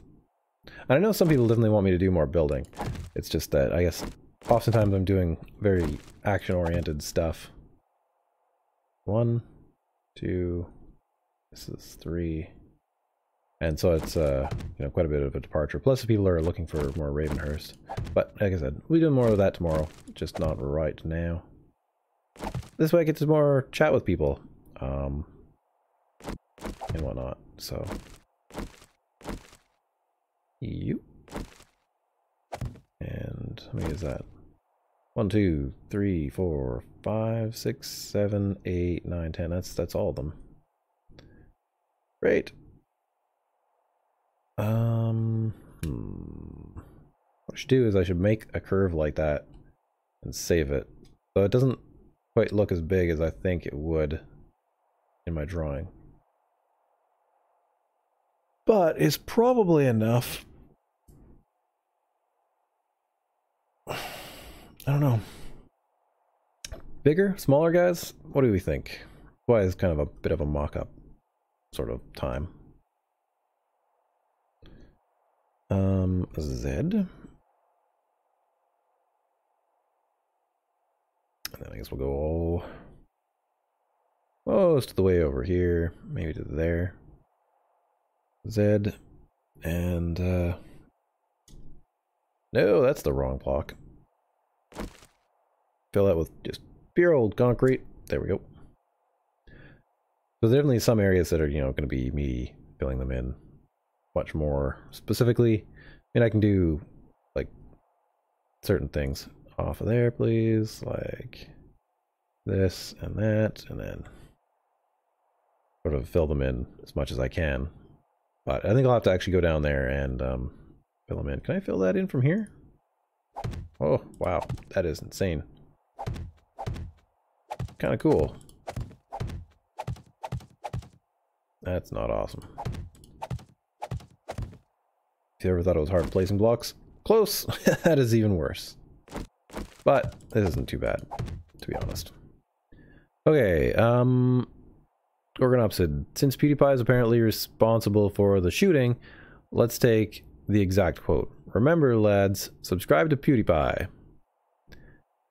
I know some people definitely want me to do more building. It's just that, I guess, oftentimes I'm doing very action-oriented stuff. 1, 2, this is 3. And so it's, you know, quite a bit of a departure. Plus, people are looking for more Ravenhearst. But, like I said, we'll do more of that tomorrow. Just not right now. This way I get to more chat with people. And whatnot. So. You. And how many is that? 1, 2, 3, 4, 5, 6, 7, 8, 9, 10. That's all of them. Great. What I should do is I should make a curve like that and save it. So it doesn't quite look as big as I think it would in my drawing. But it's probably enough. I don't know. Bigger? Smaller guys? What do we think? Why is kind of a bit of a mock-up sort of time. Z. And then I guess we'll go most of the way over here, maybe to there. Z. And, no, that's the wrong block. Fill that with just pure old concrete. There we go. So there's definitely some areas that are, you know, going to be me filling them in much more specifically. I mean, I can do, like, certain things off of there, please. Like this and that, and then sort of fill them in as much as I can. But I think I'll have to actually go down there and fill them in. Can I fill that in from here? Oh, wow. That is insane. Kind of cool. That's not awesome. If you ever thought it was hard placing blocks, close. That is even worse. But this isn't too bad, to be honest. Okay, Gorgonopsid, since PewDiePie is apparently responsible for the shooting, let's take the exact quote. Remember, lads, subscribe to PewDiePie.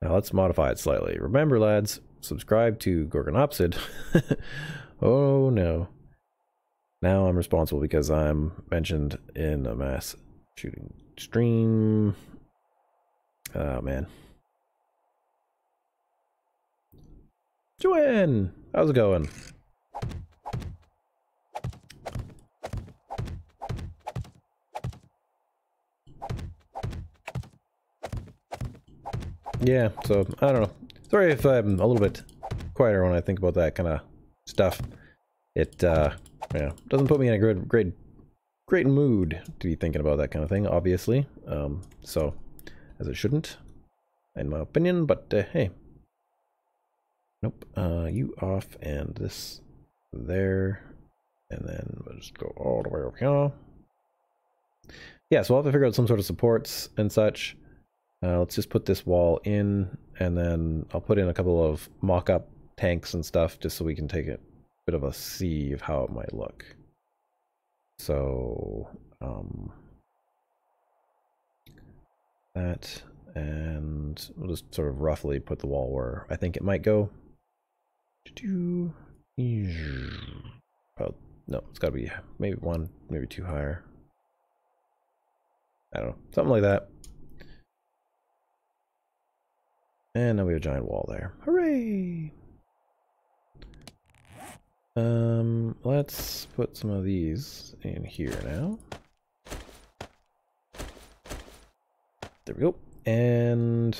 Now let's modify it slightly. Remember, lads, subscribe to Gorgonopsid. Oh no. Now I'm responsible because I'm mentioned in a mass shooting stream. Oh man. Joanne, how's it going? Yeah, so I don't know. Sorry if I'm a little bit quieter when I think about that kind of stuff. It yeah, doesn't put me in a great mood to be thinking about that kind of thing, obviously. So as it shouldn't, in my opinion. But hey, nope. You off and this there, and then we'll just go all the way over here. Yeah, so I'll have to figure out some sort of supports and such. Let's just put this wall in, and then I'll put in a couple of mock-up tanks and stuff just so we can take a bit of a see of how it might look. So, that, and we'll just sort of roughly put the wall where I think it might go. Oh, no, it's gotta be maybe one, maybe two higher. I don't know, something like that. And now we have a giant wall there. Hooray! Let's put some of these in here now. There we go. And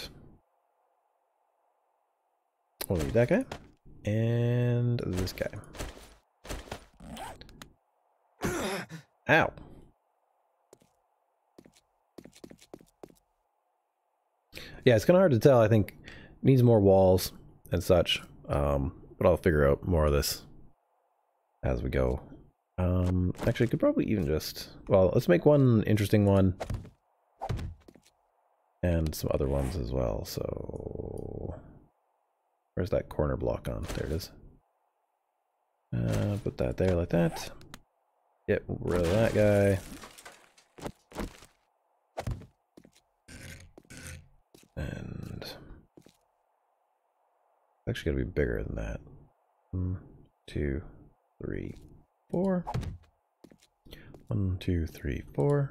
we'll leave that guy. And this guy. Ow! Yeah, it's kind of hard to tell. I think it needs more walls and such. But I'll figure out more of this as we go. Actually, I could probably even just... Well, let's make one interesting one. And some other ones as well, so... Where's that corner block on? There it is. Put that there like that. Get rid of that guy. And... It's actually gotta be bigger than that. 1, 2, 3, 4. 1, 2, 3, 4.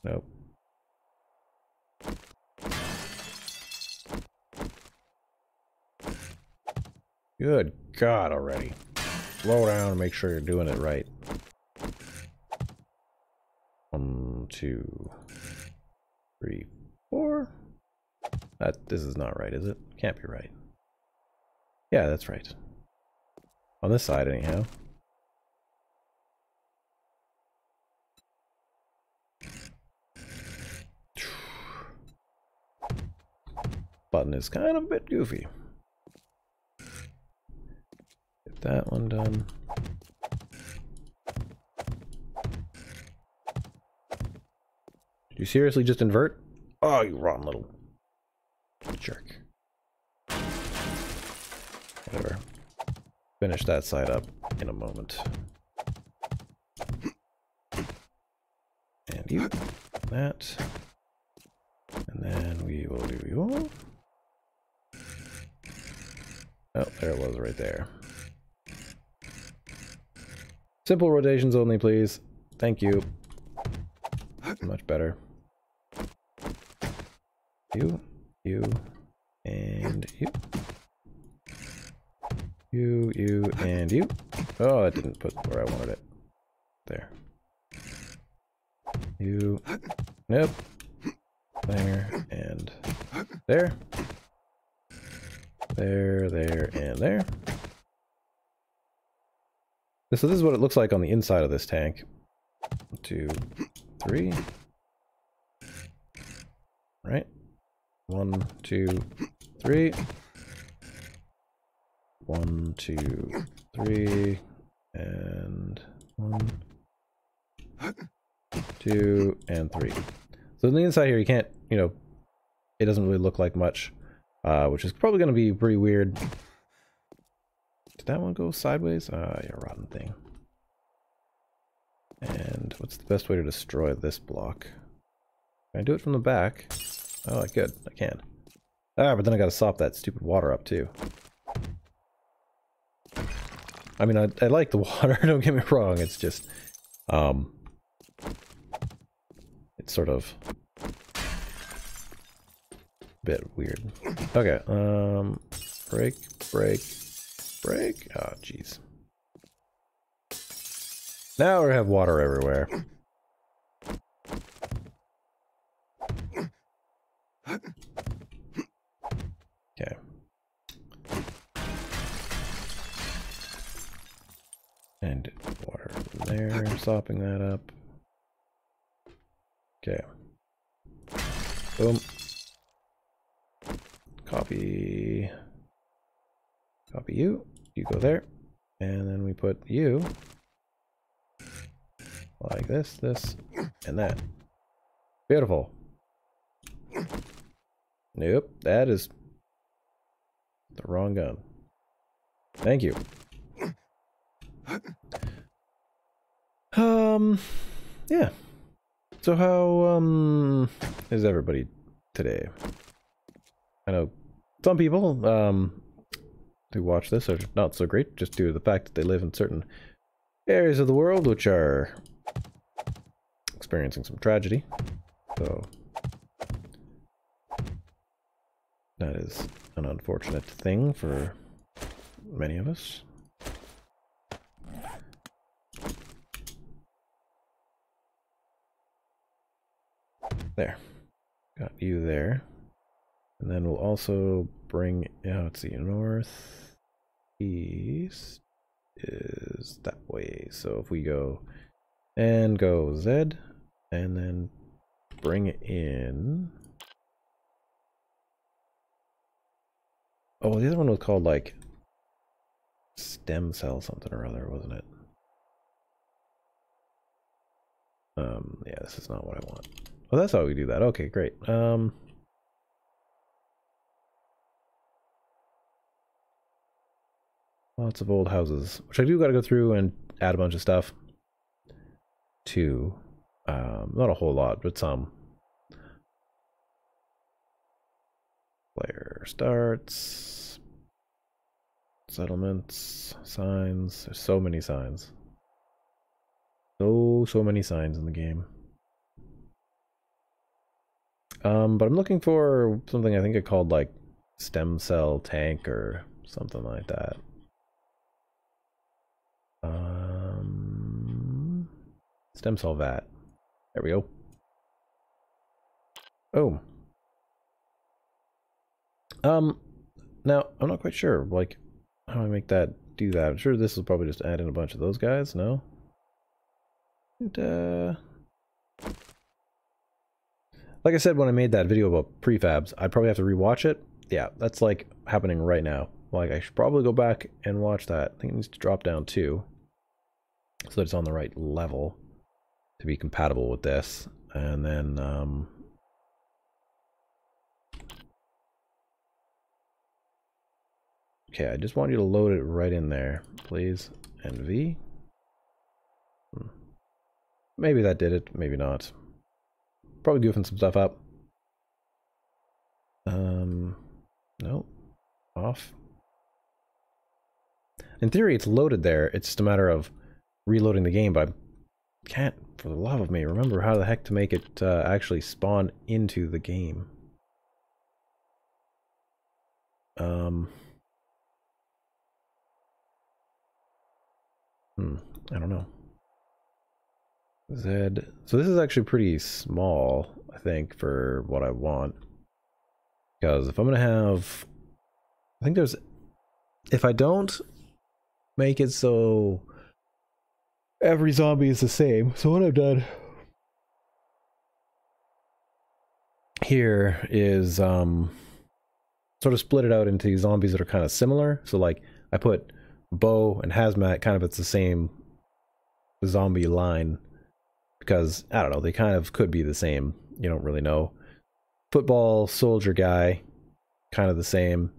Nope. Good God already. Slow down and make sure you're doing it right. 1, 2, 3, 4. This is not right, is it? Can't be right. Yeah, that's right. On this side, anyhow. Button is kind of a bit goofy. Get that one done. Did you seriously just invert? Oh, you rotten little jerk. Whatever. Finish that side up in a moment. And you. That. And then we will do you. Oh, there it was right there. Simple rotations only, please. Thank you. Much better. You, and you. You, and you. Oh, it didn't put where I wanted it. There. You. Nope. There, and there. There, and there. So this is what it looks like on the inside of this tank. 1, 2, 3. Right. 1, 2, 3. 1, 2, 3, and 1, 2, and 3. So on the inside here, you can't, you know, it doesn't really look like much, which is probably going to be pretty weird. Did that one go sideways? You rotten thing. And what's the best way to destroy this block? Can I do it from the back? Oh, I could. I can. Ah, but then I gotta sop that stupid water up, too. I mean, I like the water, don't get me wrong, it's just, it's sort of a bit weird. Okay, break. Oh, jeez. Now we have water everywhere. Okay. And water there, sopping that up. Okay. Boom. Copy you. You go there. And then we put you like this, and that. Beautiful. Nope, that is the wrong gun. Thank you. Yeah. So how, is everybody today? I know some people, who watch this are not so great, just due to the fact that they live in certain areas of the world which are experiencing some tragedy. So that is an unfortunate thing for many of us. There. Got you there. And then we'll also bring, let's see, north, east is that way. So if we go and go Z, and then bring it in. Oh, the other one was called like stem cell something or other, wasn't it? Yeah, this is not what I want. Oh, that's how we do that. Okay, great. Lots of old houses, which I do got to go through and add a bunch of stuff to. Not a whole lot, but some. Player starts. Settlements. Signs. There's so many signs. So many signs in the game. But I'm looking for something I think it called like stem cell tank or something like that. Stem cell vat. There we go. Oh. Now I'm not quite sure like how I make that do that. I'm sure this will probably just add in a bunch of those guys, no? And, like I said when I made that video about prefabs, I'd probably have to rewatch it. Yeah, that's like happening right now. Like I should probably go back and watch that. I think it needs to drop down too, so that it's on the right level to be compatible with this. And then okay, I just want you to load it right in there, please. And V. Maybe that did it, maybe not. Probably goofing some stuff up. Nope. Off. In theory, it's loaded there. It's just a matter of reloading the game, but I can't, for the love of me, remember how the heck to make it actually spawn into the game. I don't know. Z. So this is actually pretty small, I think, for what I want. Because if I'm going to have... I think there's... If I don't make it so every zombie is the same. So what I've done here is sort of split it out into zombies that are kind of similar. So like I put Bow and Hazmat kind of it's the same zombie line. Because, I don't know, they kind of could be the same. You don't really know. Football soldier guy, kind of the same.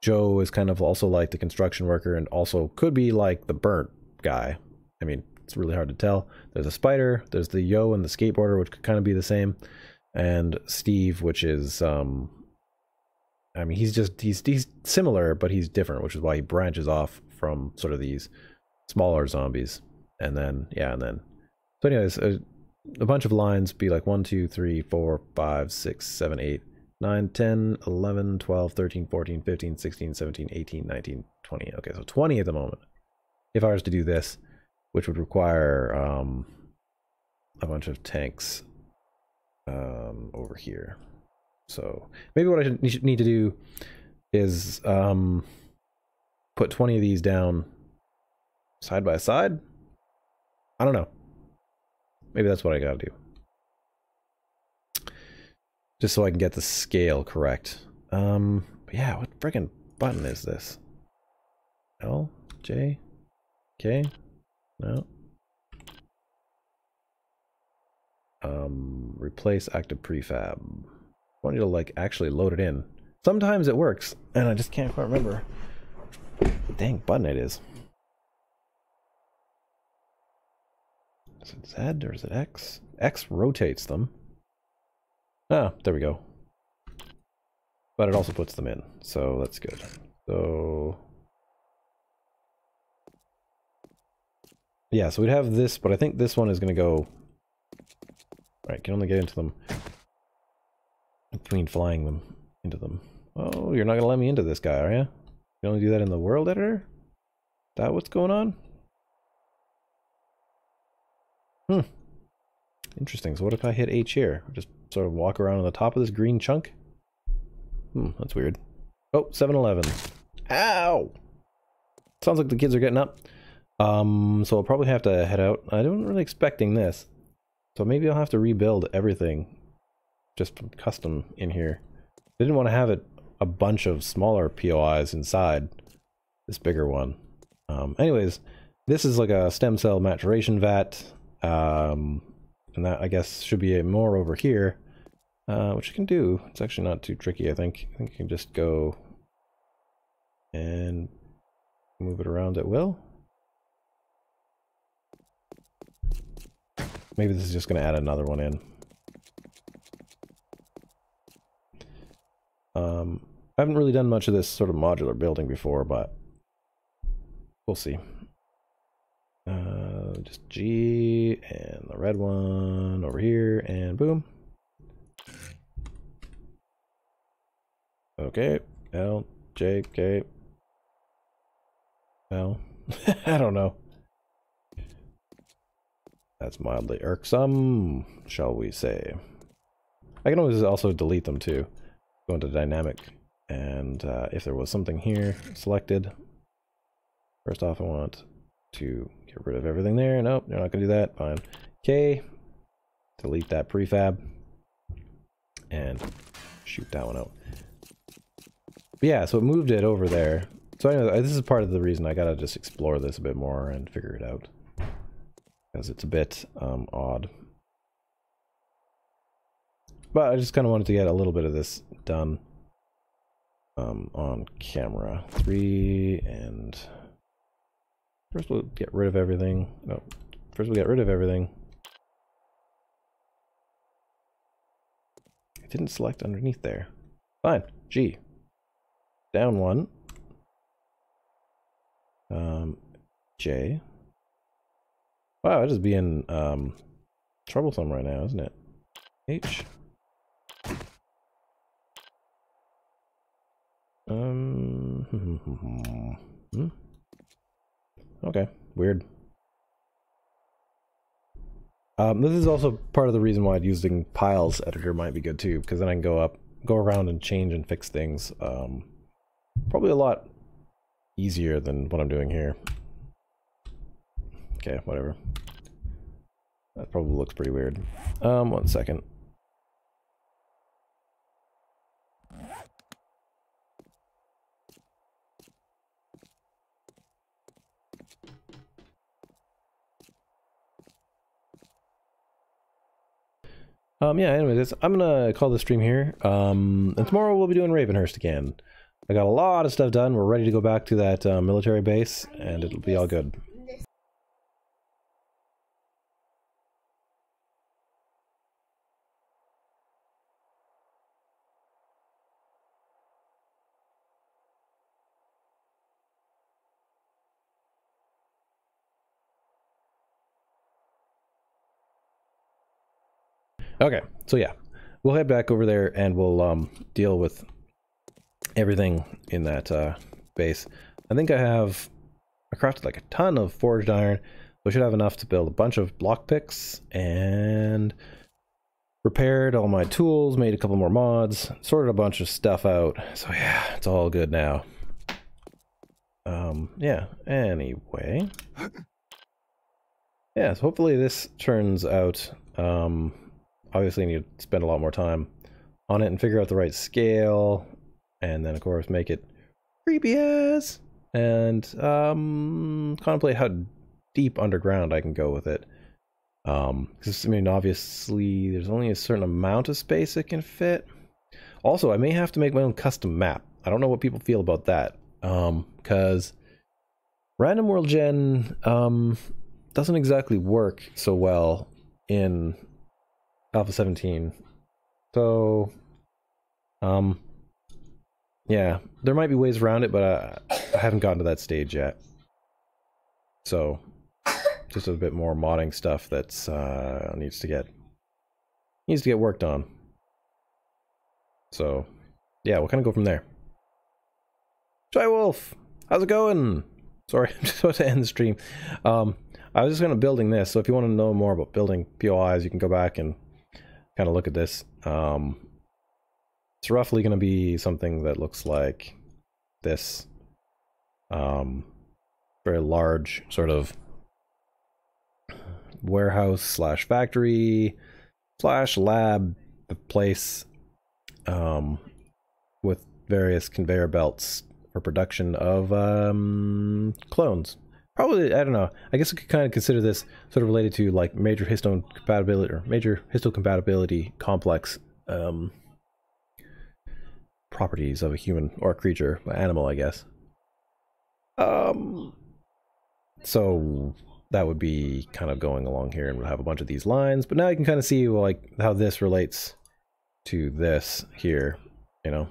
Joe is kind of also like the construction worker and also could be like the burnt guy. I mean, it's really hard to tell. There's a spider, there's the yo and the skateboarder, which could kind of be the same. And Steve, which is, I mean, he's similar, but he's different, which is why he branches off from sort of these smaller zombies. And then, yeah, and then... So anyways, a bunch of lines be like 1, 2, 3, 4, 5, 6, 7, 8, 9, 10, 11, 12, 13, 14, 15, 16, 17, 18, 19, 20. Okay, so 20 at the moment. If I was to do this, which would require a bunch of tanks over here. So maybe what I need to do is put 20 of these down side by side. I don't know. Maybe that's what I gotta do. Just so I can get the scale correct. But yeah, what freaking button is this? L? J? K? No. Replace active prefab. I want you to like actually load it in. Sometimes it works, and I just can't quite remember. Dang button it is. Is it Z or is it X? X rotates them. Ah, there we go. But it also puts them in, so that's good. So Yeah, so we'd have this, but I think this one is going to go... Right, can only get into them between flying them into them. Oh, you're not going to let me into this guy, are you? You only do that in the world editor? Is that what's going on? Interesting. So what if I hit H here? Just sort of walk around on the top of this green chunk? That's weird. Oh, 7-Eleven. Ow! Sounds like the kids are getting up. So I'll probably have to head out. I wasn't really expecting this. So maybe I'll have to rebuild everything just from custom in here. I didn't want to have it a bunch of smaller POIs inside this bigger one. Anyways, this is like a stem cell maturation vat. And that, I guess, should be more over here. Which you can do. It's actually not too tricky, I think. I think you can just go and move it around at will. Maybe this is just going to add another one in. I haven't really done much of this sort of modular building before, but we'll see. Just G and the red one over here, and boom. Okay, L, J, K, L. I don't know. That's mildly irksome, shall we say. I can always also delete them too. Go into dynamic, and if there was something here selected, first off I want to get rid of everything there. Nope, you're not gonna do that. Fine. Okay. Delete that prefab. And shoot that one out. But yeah, so it moved it over there. So anyway, this is part of the reason I gotta just explore this a bit more and figure it out. Because it's a bit odd. But I just kind of wanted to get a little bit of this done on camera. 3 and... First we'll get rid of everything. No, first we'll get rid of everything. It didn't select underneath there. Fine. G. Down 1. J. Wow, it's just being troublesome right now, isn't it? H. Okay, weird. This is also part of the reason why using piles editor might be good too, because then I can go around and change and fix things. Probably a lot easier than what I'm doing here. Okay, whatever. That probably looks pretty weird. 1 second. Yeah, anyways, I'm gonna call this stream here. And tomorrow we'll be doing Ravenhearst again. I got a lot of stuff done. We're ready to go back to that military base, and it'll be all good. Okay, so yeah, we'll head back over there and we'll deal with everything in that base. I think I crafted like a ton of forged iron. We should have enough to build a bunch of block picks, and repaired all my tools, made a couple more mods, sorted a bunch of stuff out. So yeah, it's all good now. Yeah, anyway. Yeah, so hopefully this turns out, obviously I need to spend a lot more time on it and figure out the right scale, and then of course make it creepy as, and contemplate how deep underground I can go with it. Because I mean, obviously there's only a certain amount of space it can fit. Also, I may have to make my own custom map. I don't know what people feel about that, because random world gen doesn't exactly work so well in Alpha 17. So yeah, there might be ways around it, but I haven't gotten to that stage yet. So just a bit more modding stuff that's needs to get worked on. So yeah, we'll kind of go from there. Jai Wolf, how's it going? Sorry, I'm just about to end the stream. I was just kind of building this, so if you want to know more about building POIs, you can go back and kind of look at this. It's roughly going to be something that looks like this. Very large sort of warehouse slash factory slash lab place with various conveyor belts for production of clones. Probably, I don't know. I guess we could kind of consider this sort of related to like major histone compatibility or major histocompatibility complex properties of a human or a creature, animal, I guess. So that would be kind of going along here, and we'll have a bunch of these lines. But now you can kind of see like how this relates to this here, you know,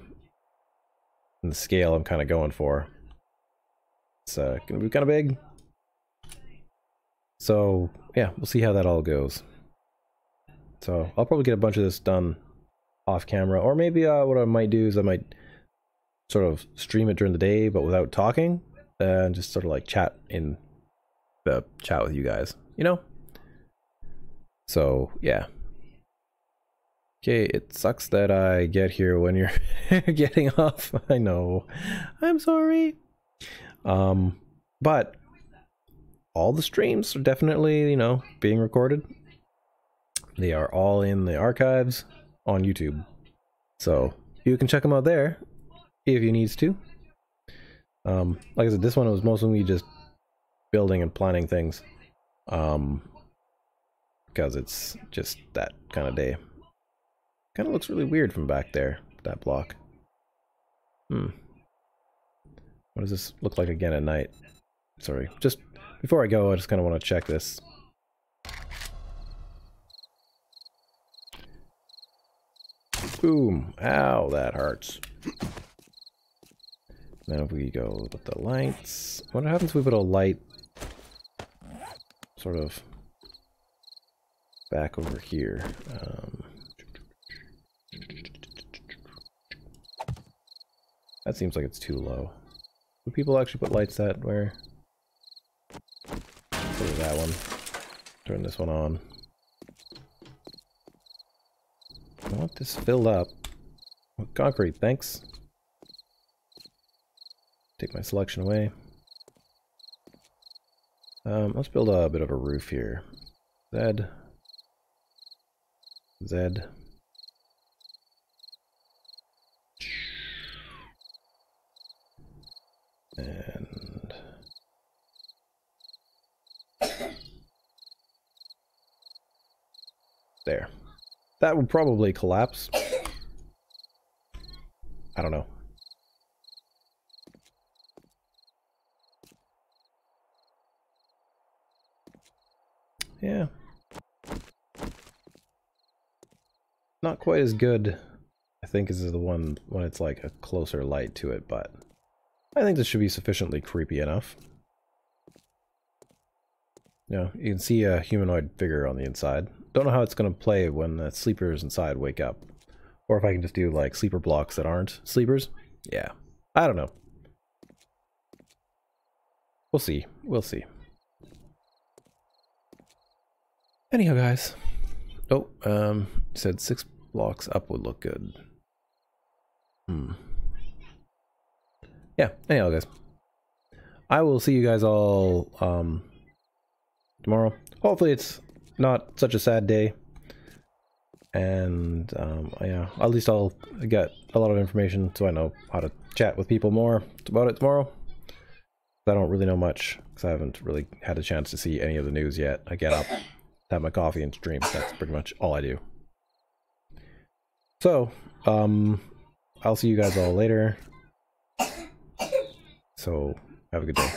and the scale I'm kind of going for. It's gonna be kind of big. So yeah, we'll see how that all goes. So I'll probably get a bunch of this done off camera, or maybe what I might do is I might sort of stream it during the day but without talking, and just sort of like chat with you guys, you know? So yeah. Okay, it sucks that I get here when you're getting off. I know. I'm sorry. But all the streams are definitely, you know, being recorded. They are all in the archives on YouTube. So you can check them out there if you needs to. Like I said, this one was mostly me just building and planning things. Because it's just that kind of day. Kind of looks really weird from back there, that block. What does this look like again at night? Sorry, just before I go, I just kind of want to check this. Boom! Ow, that hurts. Then if we go with the lights, what happens if we put a light sort of back over here? That seems like it's too low. Do people actually put lights that where? Put that one. Turn this one on. I want this filled up with concrete, thanks. Take my selection away. Let's build a bit of a roof here. Z. And there. That would probably collapse. I don't know. Yeah. Not quite as good, I think, as the one when it's like a closer light to it, but I think this should be sufficiently creepy enough. Yeah, you can see a humanoid figure on the inside. Don't know how it's going to play when the sleepers inside wake up. Or if I can just do like sleeper blocks that aren't sleepers. Yeah, I don't know. We'll see. We'll see. Anyhow, guys. Oh, said 6 blocks up would look good. Yeah, anyhow, guys. I will see you guys all tomorrow. Hopefully it's not such a sad day. And yeah, at least I'll get a lot of information so I know how to chat with people more about it tomorrow. I don't really know much because I haven't really had a chance to see any of the news yet. I get up, have my coffee and stream. That's pretty much all I do. So, I'll see you guys all later. So, have a good day.